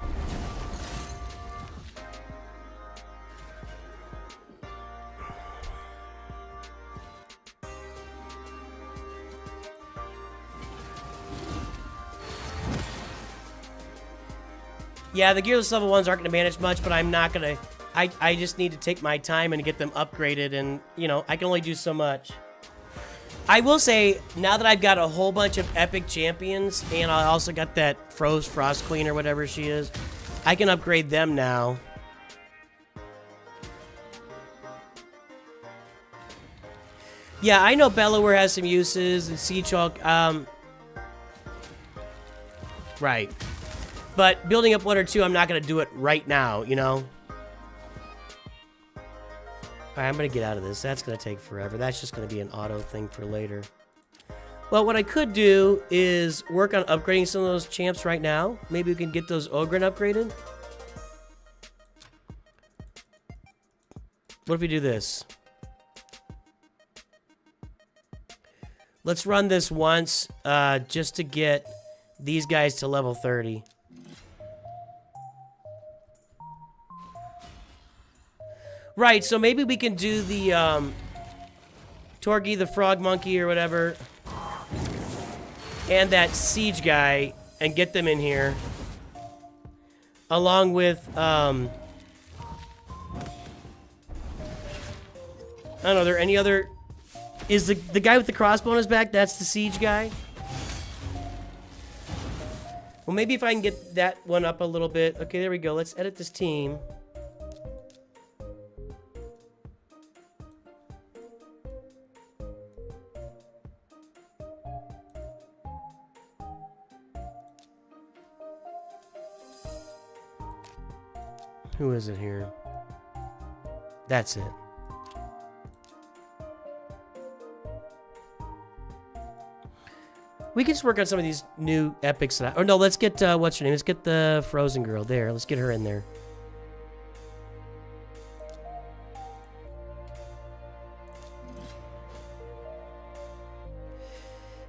Yeah, the gearless level 1s aren't going to manage much, but I'm not going to... I just need to take my time and get them upgraded, and, you know, I can only do so much. I will say, now that I've got a whole bunch of epic champions, and I also got that Frost Queen or whatever she is, I can upgrade them now. Yeah, I know Bellower has some uses and Siege Hulk. Right. But building up 1 or 2, I'm not going to do it right now, you know? Alright, I'm going to get out of this. That's going to take forever. That's just going to be an auto thing for later. Well, what I could do is work on upgrading some of those champs right now. Maybe we can get those Ogren upgraded. What if we do this? Let's run this once, just to get these guys to level 30. Right, so maybe we can do the, Torgy the Frog Monkey or whatever, and that Siege guy, and get them in here. Along with, I don't know, are there any other... Is the guy with the crossbow on his back, that's the Siege guy? Well, maybe if I can get that one up a little bit. Okay, there we go. Let's edit this team. Who is it here? That's it. We can just work on some of these new epics. Or no, let's get, what's her name? Let's get the Frozen Girl. There, let's get her in there.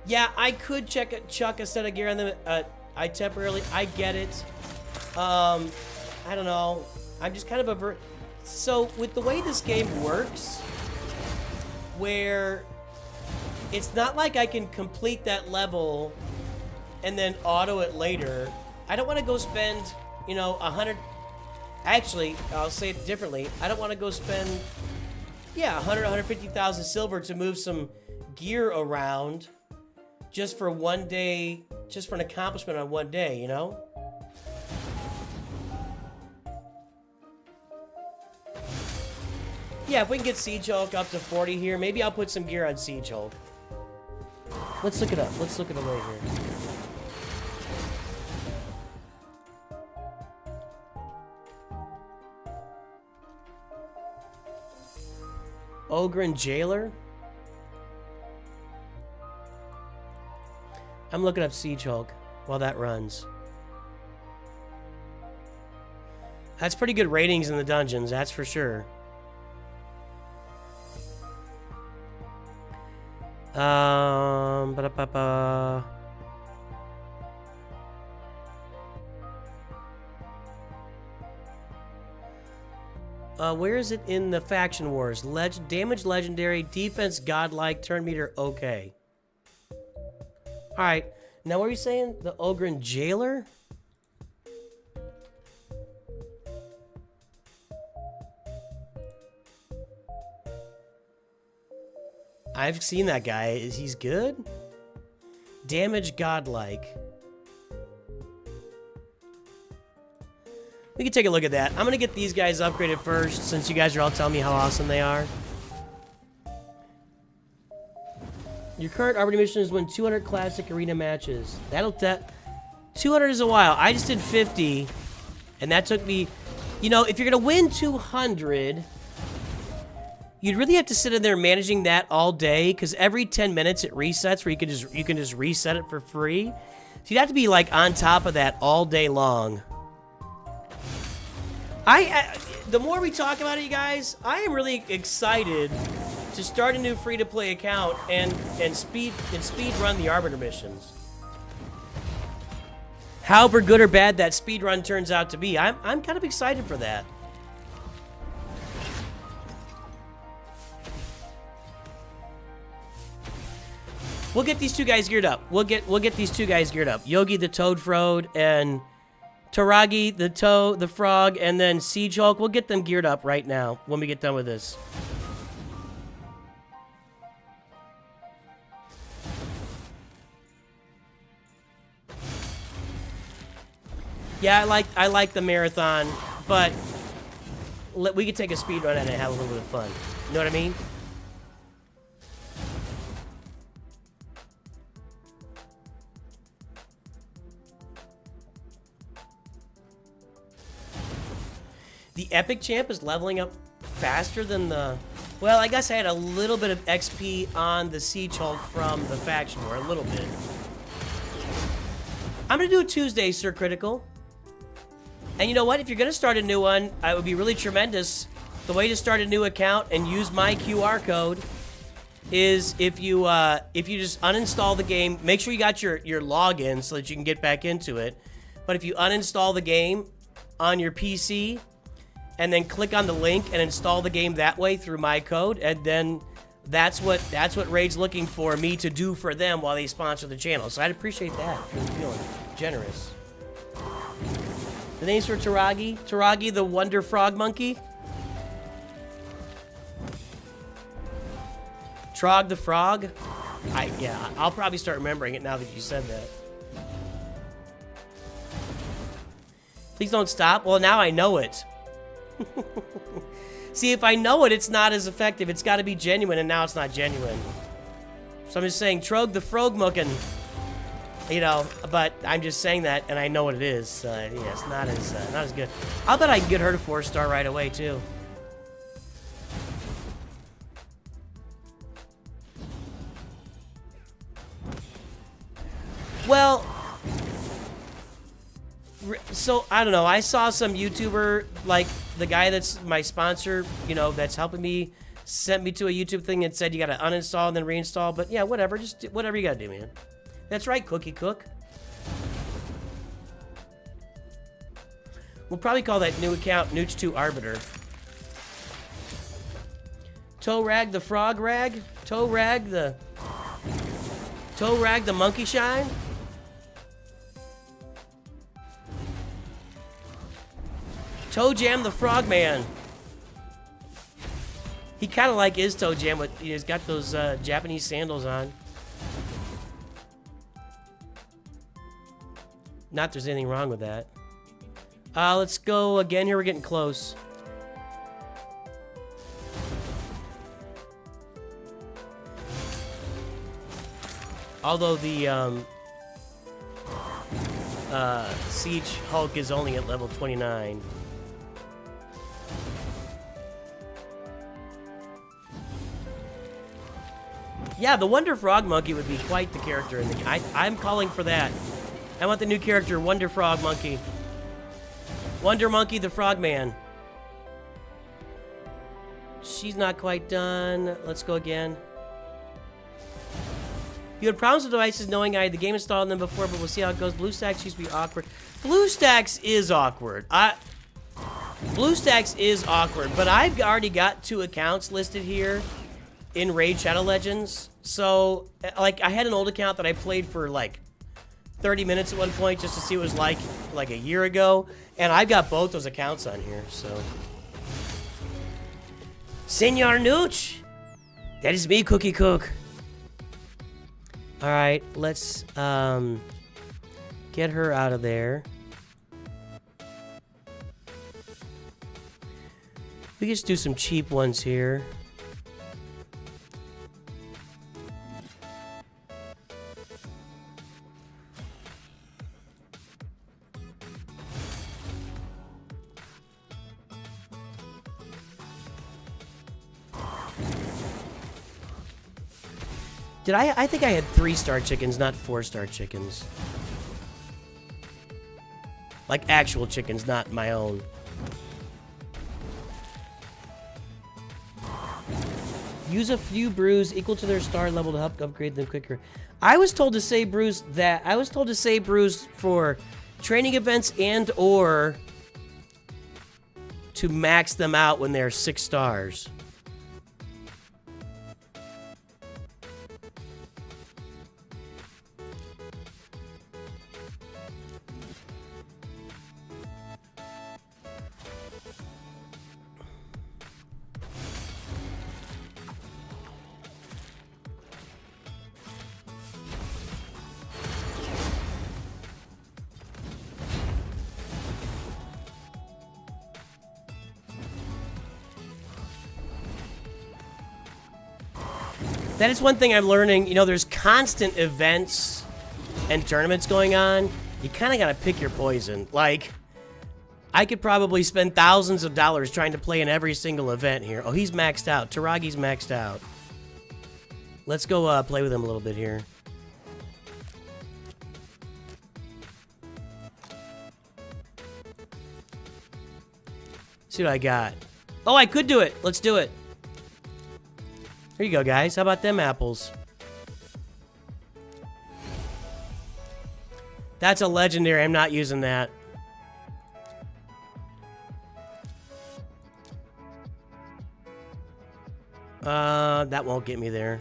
Yeah, I could chuck a set of gear on them. I temporarily, I get it. I don't know. I'm just kind of so with the way this game works, where it's not like I can complete that level and then auto it later. I don't want to go spend, you know, 100. Actually, I'll say it differently. I don't want to go spend, yeah, 100, 150,000 silver to move some gear around just for one day, just for an accomplishment on one day, you know? Yeah, if we can get Siege Hulk up to 40 here, maybe I'll put some gear on Siege Hulk. Let's look it up. Let's look at it right here. Ogren Jailer? I'm looking up Siege Hulk while that runs. That's pretty good ratings in the dungeons, that's for sure. Ba-da-ba-ba. Where is it in the faction wars? Damage legendary, defense godlike, turn meter okay. Alright, now what are you saying? The Ogren Jailer? I've seen that guy. He's good? Damage godlike. We can take a look at that. I'm going to get these guys upgraded first, since you guys are all telling me how awesome they are. Your current Arbiter mission is win 200 classic arena matches. 200 is a while. I just did 50, and that took me... You know, if you're going to win 200... You'd really have to sit in there managing that all day, because every 10 minutes it resets, where you can just reset it for free. So you'd have to be like on top of that all day long. The more we talk about it, you guys, I am really excited to start a new free-to-play account and speed run the Arbiter missions. However good or bad that speed run turns out to be, I'm kind of excited for that. We'll get these two guys geared up. We'll get these two guys geared up. Yogi the Toad Frode and Taragi the Frog, and then Siege Hulk. We'll get them geared up right now when we get done with this. Yeah, I like the marathon, but we could take a speed run at it and have a little bit of fun. You know what I mean? The Epic Champ is leveling up faster than the... Well, I guess I had a little bit of XP on the Siege Hulk from the Faction War, a little bit. I'm going to do a Tuesday, Sir Critical. And you know what? If you're going to start a new one, it would be really tremendous. The way to start a new account and use my QR code is if you just uninstall the game, make sure you got your login so that you can get back into it. But if you uninstall the game on your PC and then click on the link and install the game that way through my code, and then that's what Raid's looking for me to do for them while they sponsor the channel. So I'd appreciate that. I'm feeling generous. The name's for Taragi. Taragi the Wonder Frog Monkey. Trog the Frog. Yeah, I'll probably start remembering it now that you said that. Please don't stop. Well, now I know it. See, if I know it, it's not as effective. It's got to be genuine, and now it's not genuine. So I'm just saying, Trog the Frog Muckin'. You know, but I'm just saying that, and I know what it is. Yeah, it's not as good. I'll bet I can get her to 4-star right away, too. Well, so, I don't know. I saw some YouTuber, like, the guy that's my sponsor, you know, that's helping me, sent me to a YouTube thing and said you gotta uninstall and then reinstall. But, yeah, whatever. Just whatever you gotta do, man. That's right, Cookie Cook. We'll probably call that new account NOOCH2GUD Arbiter. Toe Rag the Frog Rag? Toe Rag the Monkey Shine? Toe Jam the Frogman. He kind of like is Toe Jam, but he's got those Japanese sandals on. Not there's anything wrong with that. Let's go again here. We're getting close. Although the Siege Hulk is only at level 29. Yeah, the Wonder Frog Monkey would be quite the character in the game. I'm calling for that. I want the new character, Wonder Frog Monkey. Wonder Monkey the Frogman. She's not quite done. Let's go again. You had problems with devices knowing I had the game installed on them before, but we'll see how it goes. BlueStacks used to be awkward. BlueStacks is awkward. BlueStacks is awkward, but I've already got 2 accounts listed here in Raid Shadow Legends. So, like, I had an old account that I played for, like, 30 minutes at one point just to see what it was like a year ago. And I've got both those accounts on here, so. Senor Nooch! That is me, Cookie Cook. Alright, let's get her out of there. We can just do some cheap ones here. I think I had 3-star chickens, not 4-star chickens. Like actual chickens, not my own. Use a few brews equal to their star level to help upgrade them quicker. I was told to say brews that. I was told to say brews for training events and or to max them out when they're 6 stars. That is one thing I'm learning. You know, there's constant events and tournaments going on. You kind of got to pick your poison. Like, I could probably spend thousands of dollars trying to play in every single event here. Oh, he's maxed out. Taragi's maxed out. Let's go play with him a little bit here. See what I got. Oh, I could do it. Let's do it. Here you go, guys. How about them apples? That's a legendary. I'm not using that. That won't get me there.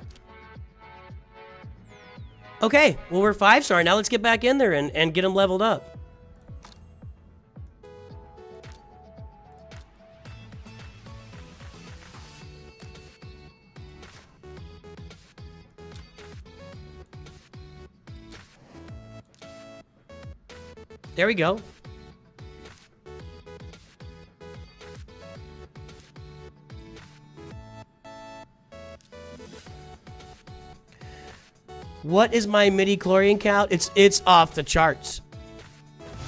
Okay, well, we're 5-star. Now let's get back in there and get them leveled up. There we go. What is my midi-chlorian count? It's off the charts.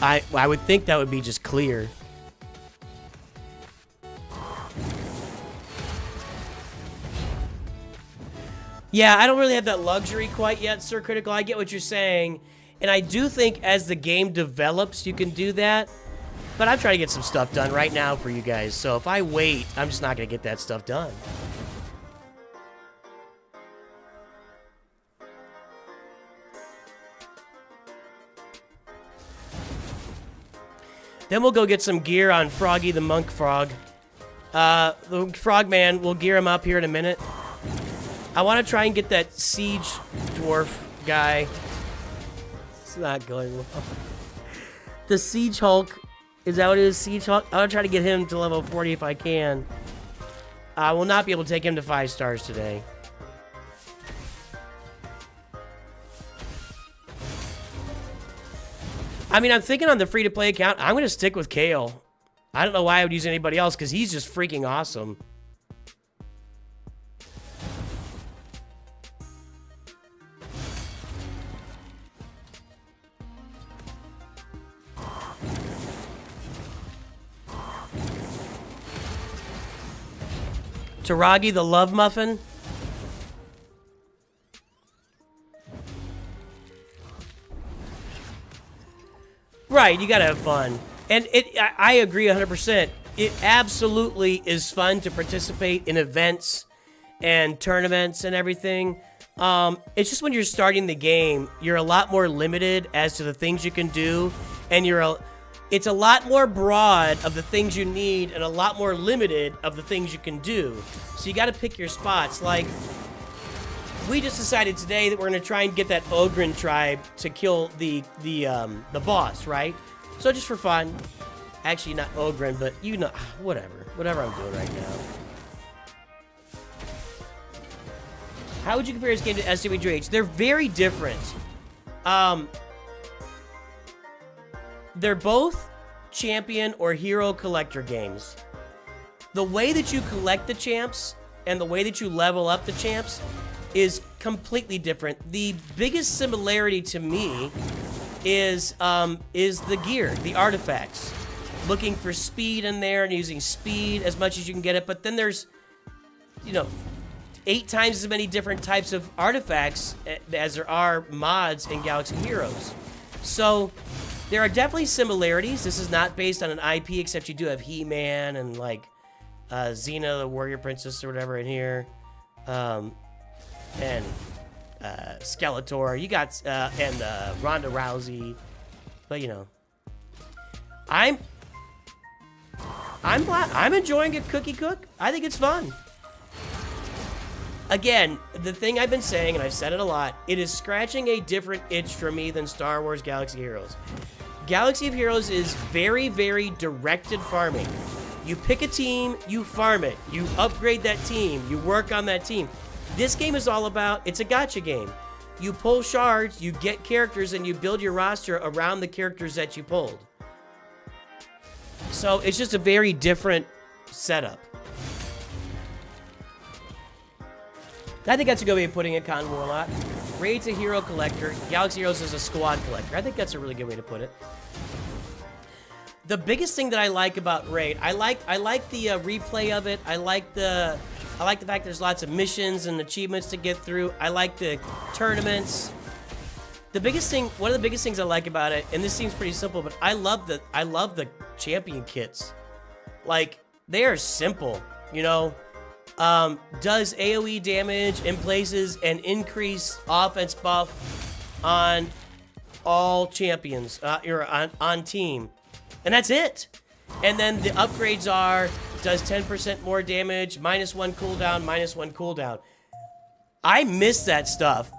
I would think that would be just clear. Yeah, I don't really have that luxury quite yet, Sir Critical. I get what you're saying. And I do think as the game develops, you can do that. But I'm trying to get some stuff done right now for you guys. So if I wait, I'm just not going to get that stuff done. Then we'll go get some gear on Froggy the Monk Frog. The Frogman, we'll gear him up here in a minute. I want to try and get that Siege Dwarf guy. It's not going well. The Siege Hulk. Is that what it is? Siege Hulk? I'll try to get him to level 40 if I can. I will not be able to take him to 5 stars today. I mean, I'm thinking on the free-to-play account, I'm going to stick with Kale. I don't know why I would use anybody else, because he's just freaking awesome. Taragi the Love Muffin. Right, you gotta have fun. And I agree 100%. It absolutely is fun to participate in events and tournaments and everything. It's just when you're starting the game, you're a lot more limited as to the things you can do. And it's a lot more broad of the things you need and a lot more limited of the things you can do. So you gotta pick your spots. Like, we just decided today that we're gonna try and get that Ogren tribe to kill the boss, right? So just for fun. Actually, not Ogren, but you know, whatever I'm doing right now. How would you compare this game to SWH? They're very different. They're both champion or hero collector games. The way that you collect the champs and the way that you level up the champs is completely different. The biggest similarity to me is the gear, the artifacts. Looking for speed in there and using speed as much as you can get it. But then there's, you know, 8 times as many different types of artifacts as there are mods in Galaxy Heroes. So there are definitely similarities. This is not based on an IP, except you do have He-Man and like Xena, the Warrior Princess or whatever in here. And Skeletor, you got and Ronda Rousey, but you know, I'm enjoying a cookie cook. I think it's fun. Again, the thing I've been saying, and I've said it a lot, it is scratching a different itch for me than Star Wars Galaxy Heroes. Galaxy of Heroes is very, very directed farming. You pick a team, you farm it, you upgrade that team, you work on that team. This game is all about, it's a gacha game. You pull shards, you get characters, and you build your roster around the characters that you pulled. So it's just a very different setup. I think that's a good way of putting it, Con Warlock. Raid's a hero collector, Galaxy Heroes is a squad collector. I think that's a really good way to put it. The biggest thing that I like about Raid, I like the replay of it. I like the fact there's lots of missions and achievements to get through. I like the tournaments. The biggest thing, one of the biggest things I like about it, and this seems pretty simple, but I love the champion kits. Like, they are simple, you know. Does AoE damage in places and increase offense buff on all champions, or on team. And that's it. And then the upgrades are, does 10% more damage, -1 cooldown, -1 cooldown. I miss that stuff.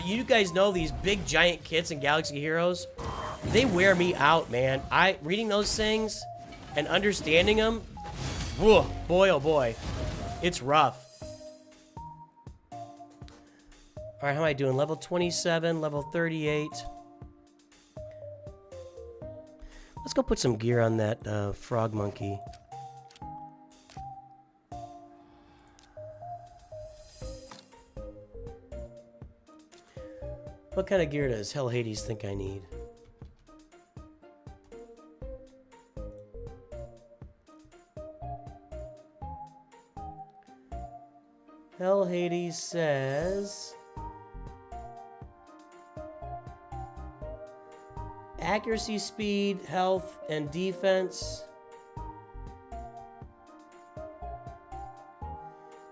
You guys know these big giant kits in Galaxy Heroes? They wear me out, man. Reading those things and understanding them, whoa, boy, oh boy. It's rough. All right, how am I doing? Level 27, level 38. Let's go put some gear on that frog monkey. What kind of gear does Hell Hades think I need? Hell Hades says... accuracy, speed, health, and defense.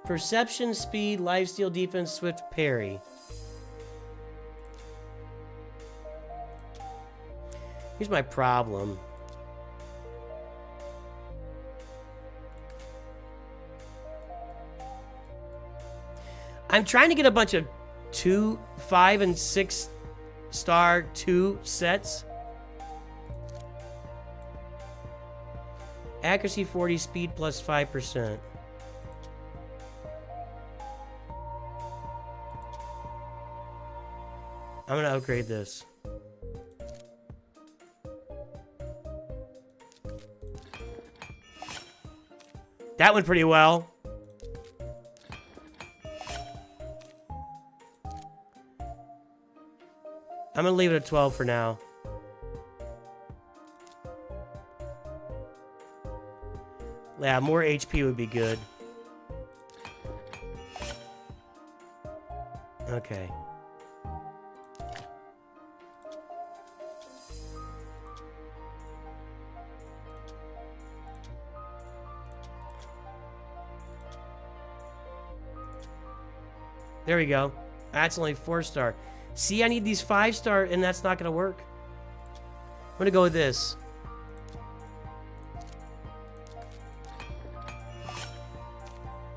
Perception, speed, lifesteal, defense, swift, parry. Here's my problem. I'm trying to get a bunch of 2, 5, and 6 star 2 sets. Accuracy 40, speed plus 5%. I'm gonna upgrade this. That went pretty well. I'm gonna leave it at 12 for now. Yeah, more HP would be good. Okay. There we go. That's only 4-star. See, I need these 5-star, and that's not gonna work. I'm gonna go with this.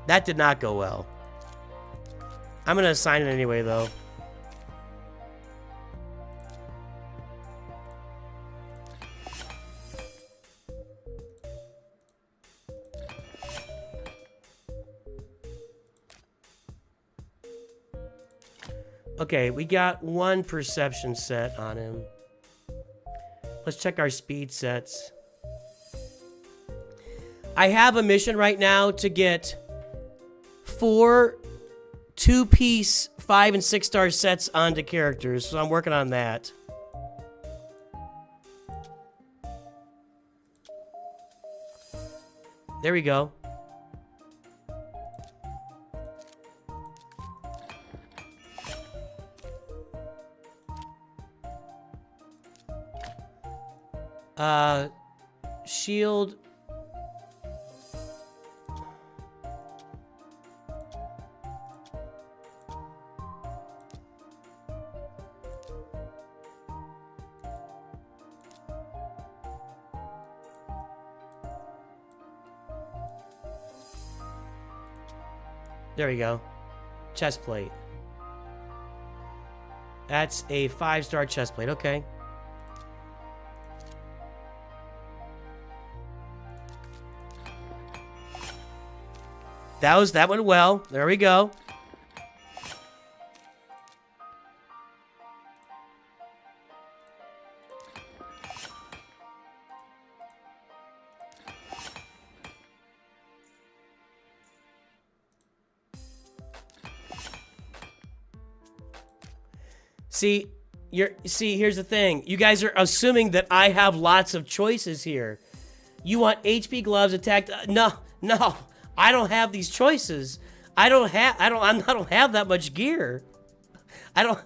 That did not go well. I'm gonna assign it anyway, though. Okay, we got 1 perception set on him. Let's check our speed sets. I have a mission right now to get 4 2-piece 5 and 6-star sets onto characters, so I'm working on that. There we go. Shield. There we go. Chest plate. That's a 5-star chest plate. Okay. That went well. There we go. See, See, here's the thing. You guys are assuming that I have lots of choices here. You want HP gloves, attack? No. I don't have these choices. I don't have that much gear. I don't.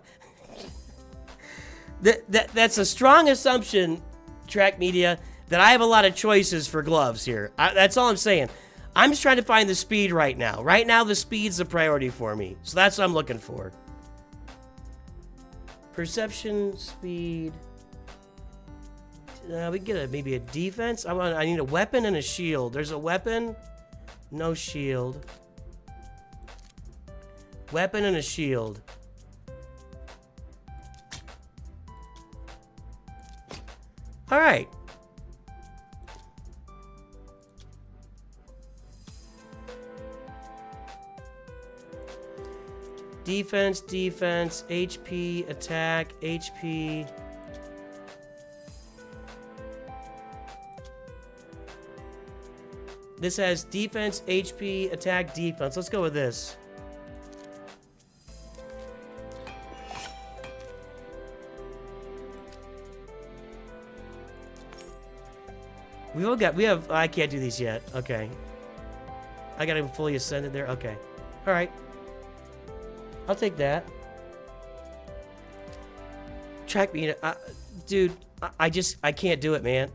That's a strong assumption, Track Media, that I have a lot of choices for gloves here. That's all I'm saying. I'm just trying to find the speed right now. Right now, the speed's the priority for me. So that's what I'm looking for. Perception, speed. We get maybe a defense. I need a weapon and a shield. There's a weapon, no shield. Weapon and a shield. All right. Defense, HP, attack, HP. This has defense, HP, attack, defense. Let's go with this. I can't do these yet. Okay. I gotta fully ascended there. Okay. All right. I'll take that. Track me, dude. I can't do it, man.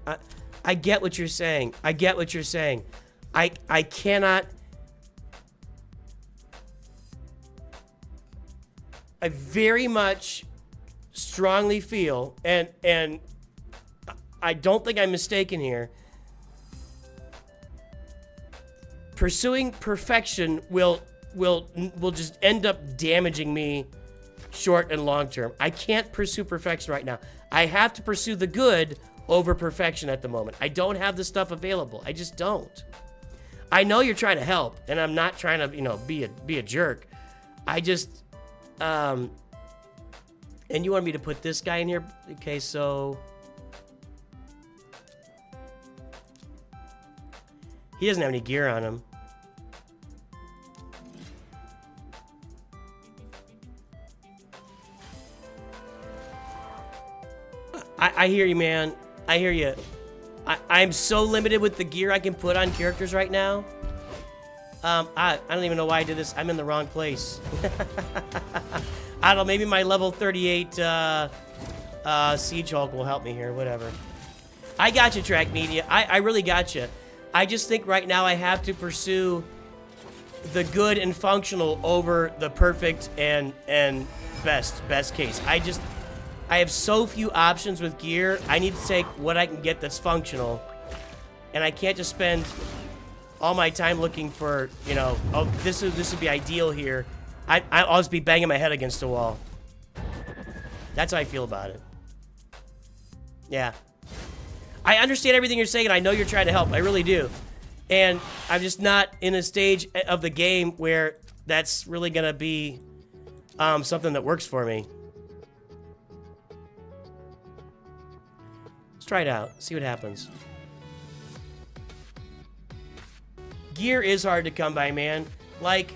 I get what you're saying. I cannot. I very much strongly feel, and I don't think I'm mistaken here. Pursuing perfection will just end up damaging me short and long term. I can't pursue perfection right now. I have to pursue the good over perfection at the moment. I don't have the stuff available. I just don't. I know you're trying to help, and I'm not trying to, be a jerk. I just, and you want me to put this guy in here? Okay, so he doesn't have any gear on him. I hear you, man. I hear you. I'm so limited with the gear I can put on characters right now. I don't even know why I did this. I'm in the wrong place. I don't know. Maybe my level 38 Siege Hulk will help me here. Whatever. I got you, Track Media. I really got you. I just think right now I have to pursue the good and functional over the perfect and best case. I have so few options with gear. I need to take what I can get that's functional. And I can't just spend all my time looking for, oh, this would be ideal here. I'll just be banging my head against a wall. That's how I feel about it. Yeah. I understand everything you're saying, and I know you're trying to help. I really do. And I'm just not in a stage of the game where that's really going to be something that works for me. Try it out. See what happens. Gear is hard to come by, man. Like,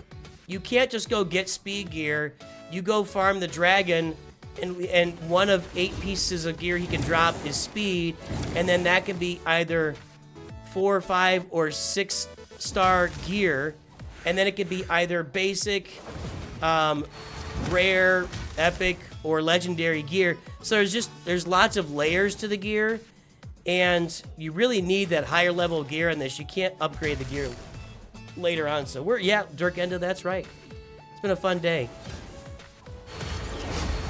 you can't just go get speed gear. You go farm the dragon, and one of 8 pieces of gear he can drop is speed, and then that can be either 4, 5, or 6 star gear, and then it could be either basic, rare, epic, or legendary gear. So there's lots of layers to the gear, and you really need that higher level gear in this. You can't upgrade the gear later on. So Dirk Enda, that's right. It's been a fun day.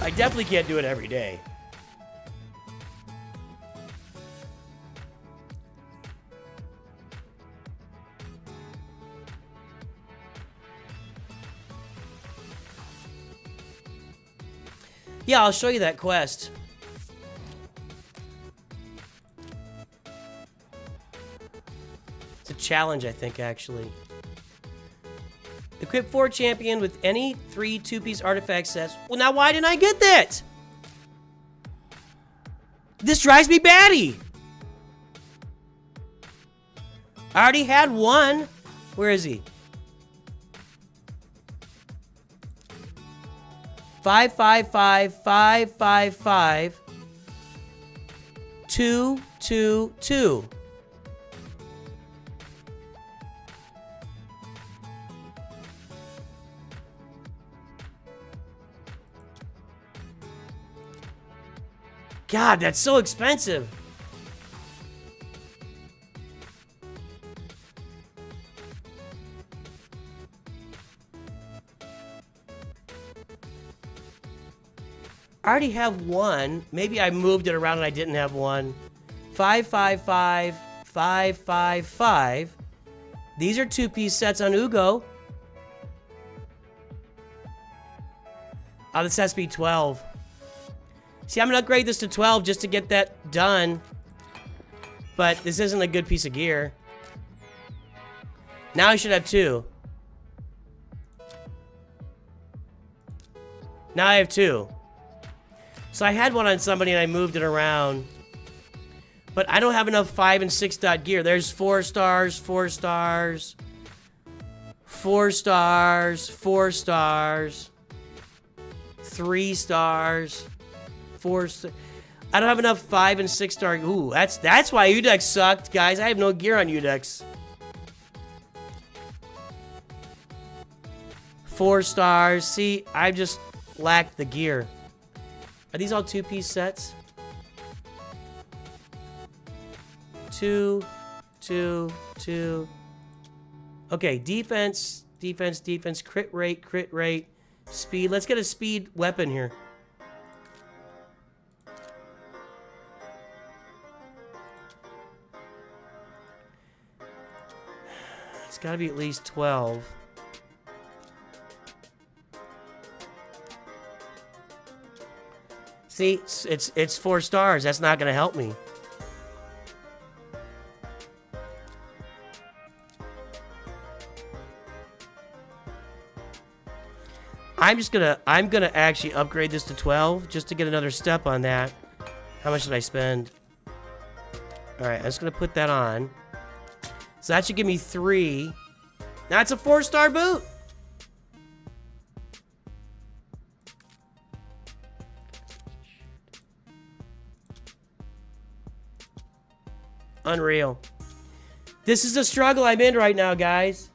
I definitely can't do it every day. Yeah, I'll show you that quest. It's a challenge, I think, actually. Equip 4 champion with any 3 2-piece artifact sets. Well, now why didn't I get that? This drives me batty. I already had one. Where is he? 555 222. God, that's so expensive. I already have one. Maybe I moved it around and I didn't have one. 555 555. These are two-piece sets on Ugo. Oh, this has to be 12. See, I'm going to upgrade this to 12 just to get that done. But this isn't a good piece of gear. Now I should have 2. Now I have 2. So I had one on somebody and I moved it around. But I don't have enough 5 and 6 dot gear. There's 4 stars, 4 stars, 4 stars, 4 stars, 3 stars, 4 stars. I don't have enough 5 and 6 star. Ooh, that's why Udex sucked, guys. I have no gear on Udex. 4 stars. See, I just lacked the gear. Are these all two-piece sets? 2, 2, 2. Okay, defense, defense, defense, crit rate, speed. Let's get a speed weapon here. It's got to be at least 12. See, it's 4 stars. That's not going to help me. I'm gonna actually upgrade this to 12 just to get another step on that. How much did I spend? All right, I'm just gonna put that on. So that should give me 3. Now it's a 4-star boot. Unreal. This is the struggle I'm in right now, guys.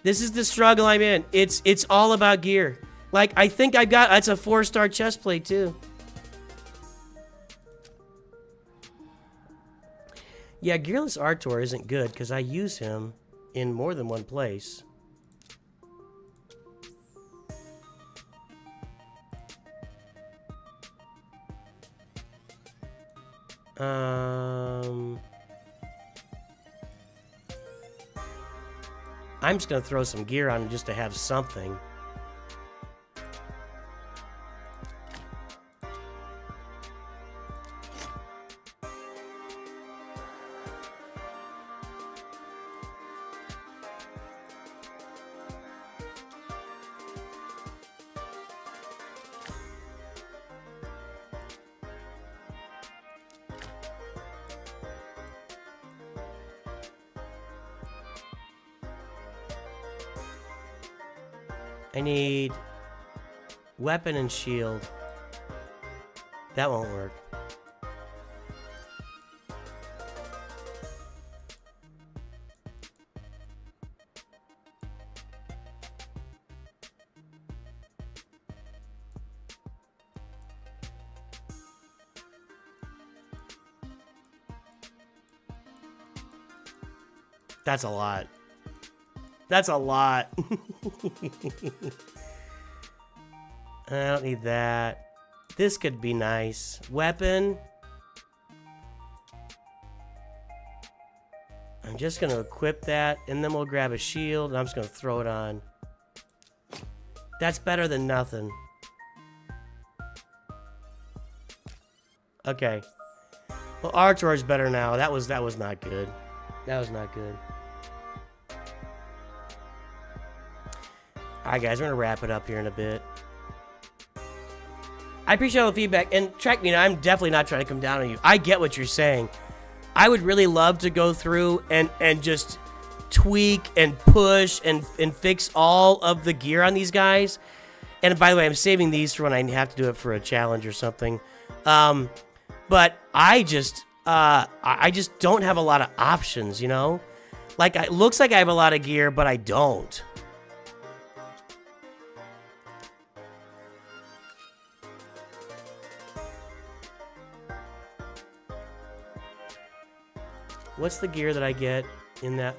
This is the struggle I'm in. It's all about gear. Like, I think I've got... That's a 4-star chest plate, too. Yeah, Gearless Artor isn't good, because I use him in more than one place. I'm just going to throw some gear on him just to have something. I need weapon and shield. That won't work. That's a lot. That's a lot. I don't need that. This could be nice. Weapon. I'm just going to equip that, and then we'll grab a shield, and I'm just going to throw it on. That's better than nothing. Okay. Well, Artor's better now. That was not good. That was not good. Alright, guys, we're going to wrap it up here in a bit. I appreciate all the feedback, and track me, I'm definitely not trying to come down on you. I get what you're saying. I would really love to go through and just tweak and push and fix all of the gear on these guys. And by the way, I'm saving these for when I have to do it for a challenge or something. But I just don't have a lot of options, you know? Like, it looks like I have a lot of gear, but I don't. What's the gear that I get in that,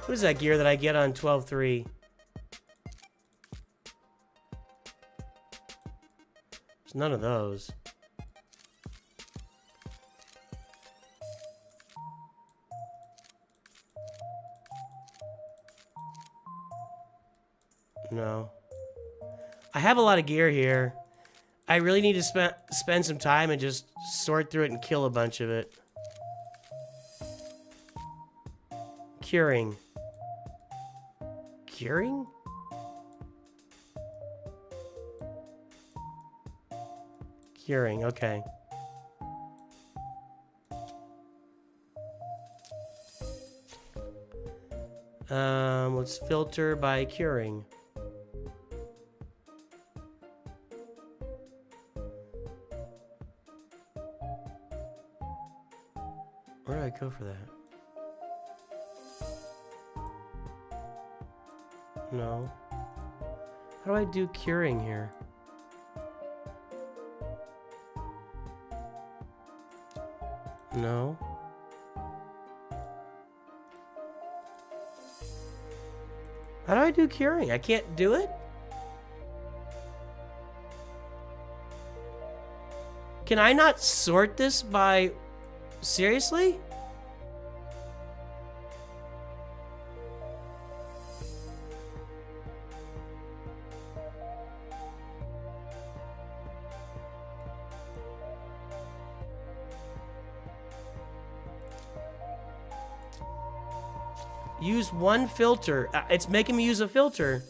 What is that gear that I get on 12.3? There's none of those. No. I have a lot of gear here. I really need to spend some time and just sort through it and kill a bunch of it. Curing. Curing? Curing, okay. Let's filter by curing. Where do I go for that? No. How do I do curing here? No. How do I do curing? I can't do it? Can I not sort this by... Seriously? Use one filter. It's making me use a filter.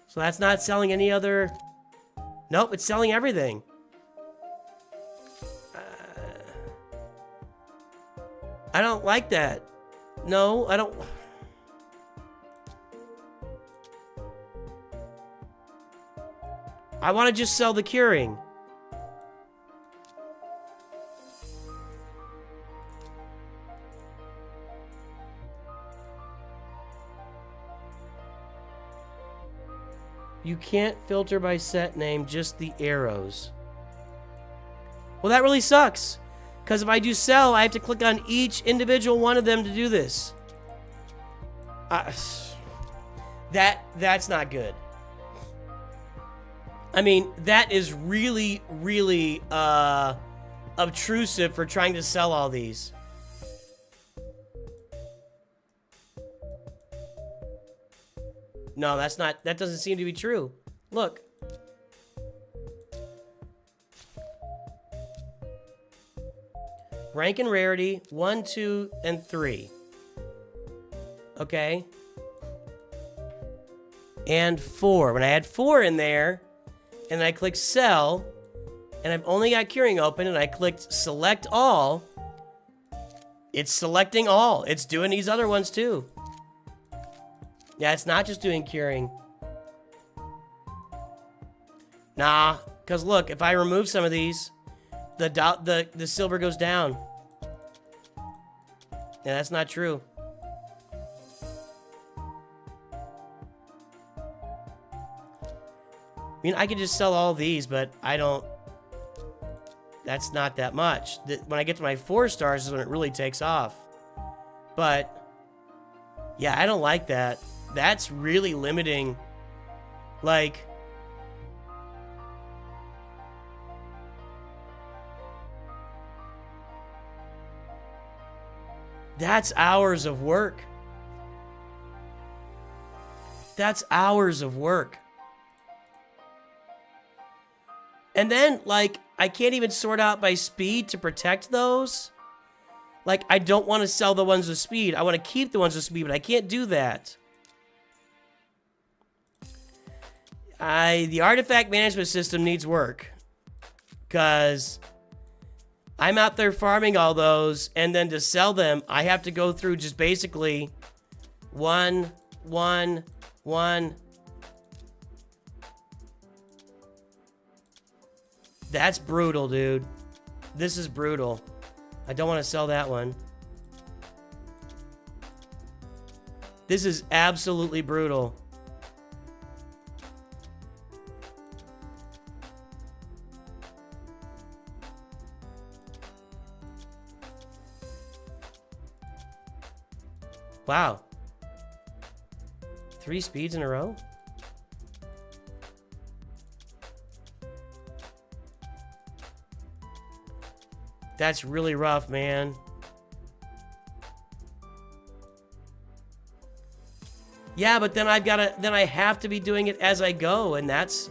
So that's not selling any other... Nope, it's selling everything. I don't like that. No, I don't... I want to just sell the curing. You can't filter by set name, just the arrows. Well, that really sucks. Because if I do sell, I have to click on each individual one of them to do this. That's not good. I mean, that is really, really obtrusive for trying to sell all these. No, that's not, that doesn't seem to be true. Look. Rank and rarity, 1, 2, and 3. Okay. And 4. When I had 4 in there, and I click sell, and I've only got curing open, and I clicked select all, it's selecting all. It's doing these other ones too. Yeah, it's not just doing curing. Nah, because look, if I remove some of these, the silver goes down. Yeah, that's not true. I mean, I could just sell all these, but I don't... That's not that much. When I get to my 4 stars is when it really takes off. But, yeah, I don't like that. That's really limiting. Like... That's hours of work. That's hours of work. And then, like, I can't even sort out by speed to protect those. Like, I don't want to sell the ones with speed. I want to keep the ones with speed, but I can't do that. The artifact management system needs work. Because I'm out there farming all those, and then to sell them, I have to go through just basically one. That's brutal, dude. This is brutal. I don't want to sell that one. This is absolutely brutal. Wow. 3 speeds in a row? That's really rough, man. Yeah, but then I have to be doing it as I go, and that's...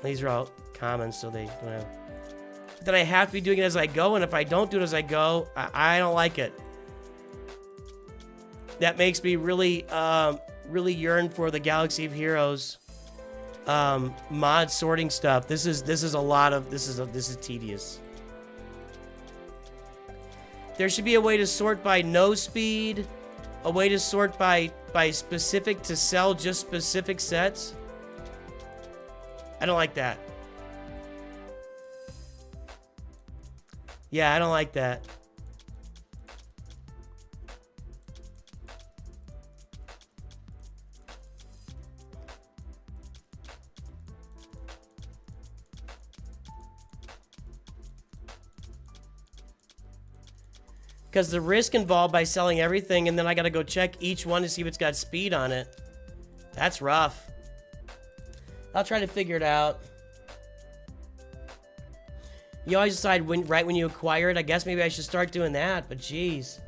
These are all common, so they don't have... Then I have to be doing it as I go, and if I don't do it as I go, I don't like it. That makes me really, really yearn for the Galaxy of Heroes mod sorting stuff. This is a lot of this is tedious. There should be a way to sort by no speed, a way to sort by specific to sell just specific sets. I don't like that. Yeah, I don't like that. Because the risk involved by selling everything, and then I gotta go check each one to see if it's got speed on it. That's rough. I'll try to figure it out. You always decide right when you acquire it. I guess maybe I should start doing that, but geez.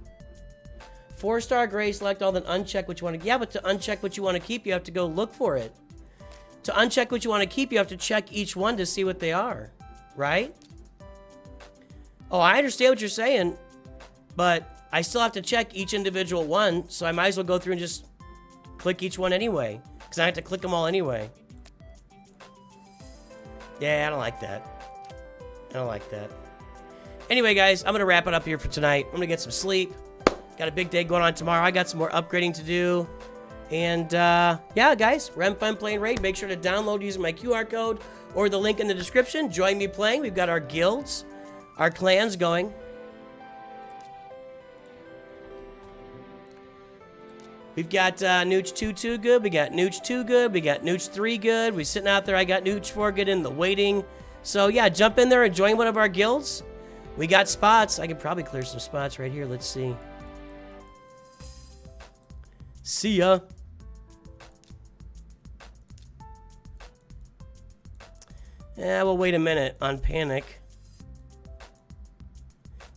4-star gray, select all, then uncheck what you want to... Yeah, but to uncheck what you want to keep, you have to go look for it. To uncheck what you want to keep, you have to check each one to see what they are. Right? Oh, I understand what you're saying. But I still have to check each individual one, so I might as well go through and just click each one anyway. Because I have to click them all anyway. Yeah, I don't like that. I don't like that. Anyway, guys, I'm going to wrap it up here for tonight. I'm going to get some sleep. Got a big day going on tomorrow. I got some more upgrading to do. And, yeah, guys, we're having fun playing Raid. Make sure to download using my QR code or the link in the description. Join me playing. We've got our guilds, our clans going. We've got NOOCH2GUD, we got NOOCH2GUD, we got NOOCH3GUD. We're sitting out there. I got NOOCH4GUD in the waiting. So, yeah, jump in there and join one of our guilds. We got spots. I can probably clear some spots right here. Let's see. See ya. Yeah, well, wait a minute on Panic.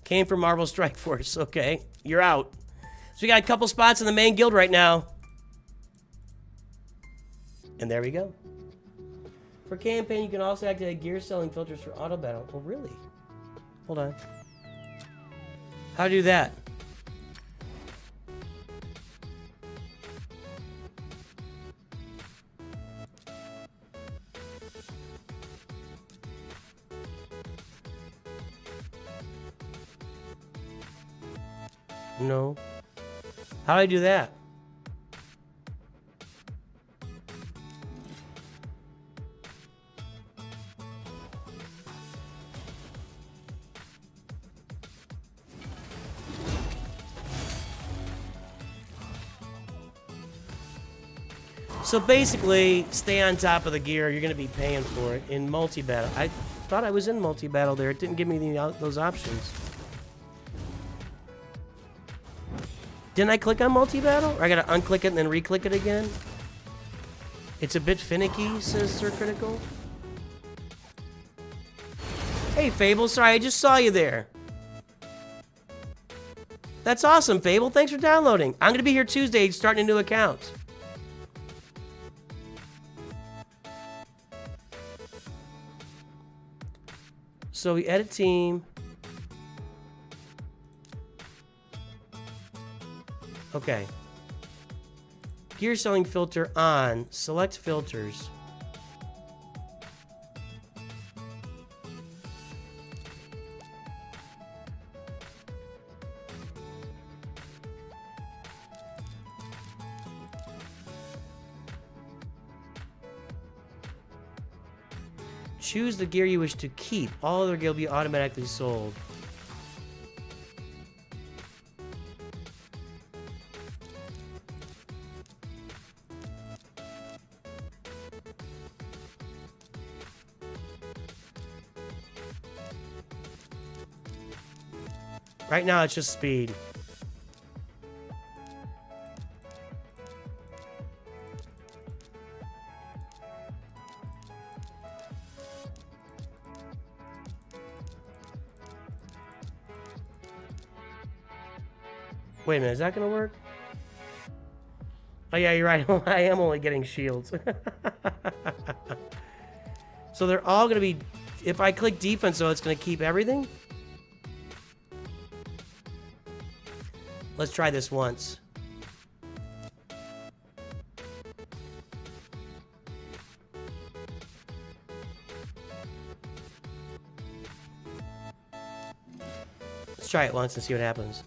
Came from Marvel Strike Force. Okay, you're out. So we got a couple spots in the main guild right now. And there we go. For campaign, you can also activate gear selling filters for auto battle. Oh, really? Hold on. How to do that? No. How do I do that? So basically, stay on top of the gear. You're going to be paying for it in multi-battle. I thought I was in multi-battle there. It didn't give me those options. Didn't I click on multi-battle? Or I gotta unclick it and then re-click it again? It's a bit finicky, says Sir Critical. Hey, Fable. Sorry, I just saw you there. That's awesome, Fable. Thanks for downloading. I'm gonna be here Tuesday starting a new account. So we edit team. Okay. Gear selling filter on. Select filters. Choose the gear you wish to keep. All other gear will be automatically sold. Right now, it's just speed. Wait a minute, is that gonna work? Oh yeah, you're right. I am only getting shields. So they're all gonna be... If I click defense, though, it's gonna keep everything? Let's try this once. Let's try it once and see what happens.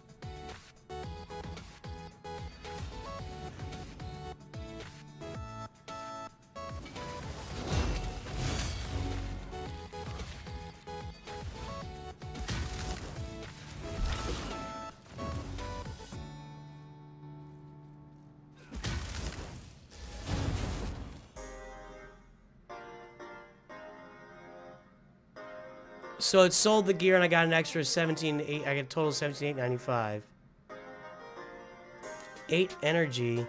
So it sold the gear and I got an extra 17.8. I got a total 17.895. 8 energy.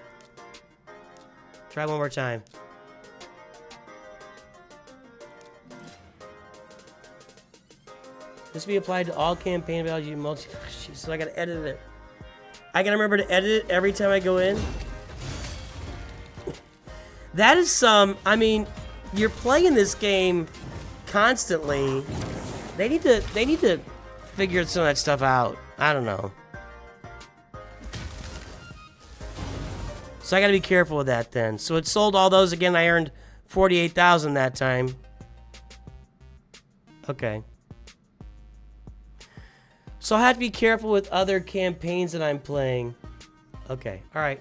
Try one more time. This will be applied to all campaign value multi. Jeez, so I gotta edit it. I gotta remember to edit it every time I go in. That is some. I mean, you're playing this game constantly. They need to figure some of that stuff out. I don't know. So I got to be careful with that then. So it sold all those again. I earned 48,000 that time. Okay. So I have to be careful with other campaigns that I'm playing. Okay. All right.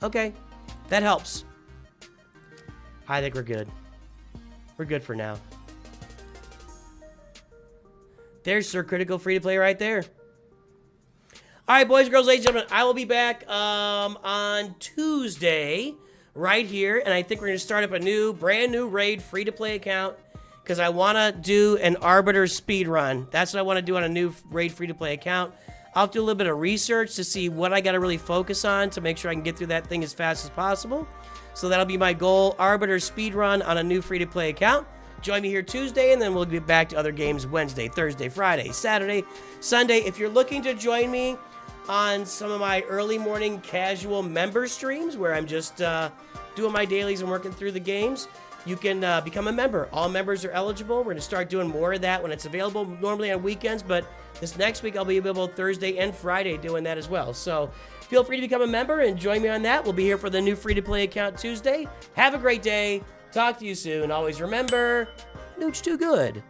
Okay. That helps. I think we're good. We're good for now. There's Sir Critical free to play right there. All right, boys, girls, ladies and gentlemen, I will be back on Tuesday right here, and I think we're going to start up a brand new raid free to play account because I want to do an Arbiter speed run. That's what I want to do on a new raid free to play account. I'll do a little bit of research to see what I got to really focus on to make sure I can get through that thing as fast as possible. So that'll be my goal, Arbiter speed run on a new free to play account. Join me here Tuesday, and then we'll get back to other games Wednesday, Thursday, Friday, Saturday, Sunday. If you're looking to join me on some of my early morning casual member streams where I'm just doing my dailies and working through the games, you can become a member. All members are eligible. We're going to start doing more of that when it's available, normally on weekends, but this next week I'll be available Thursday and Friday doing that as well. So feel free to become a member and join me on that. We'll be here for the new free-to-play account Tuesday. Have a great day. Talk to you soon. Always remember, NOOCH2GUD.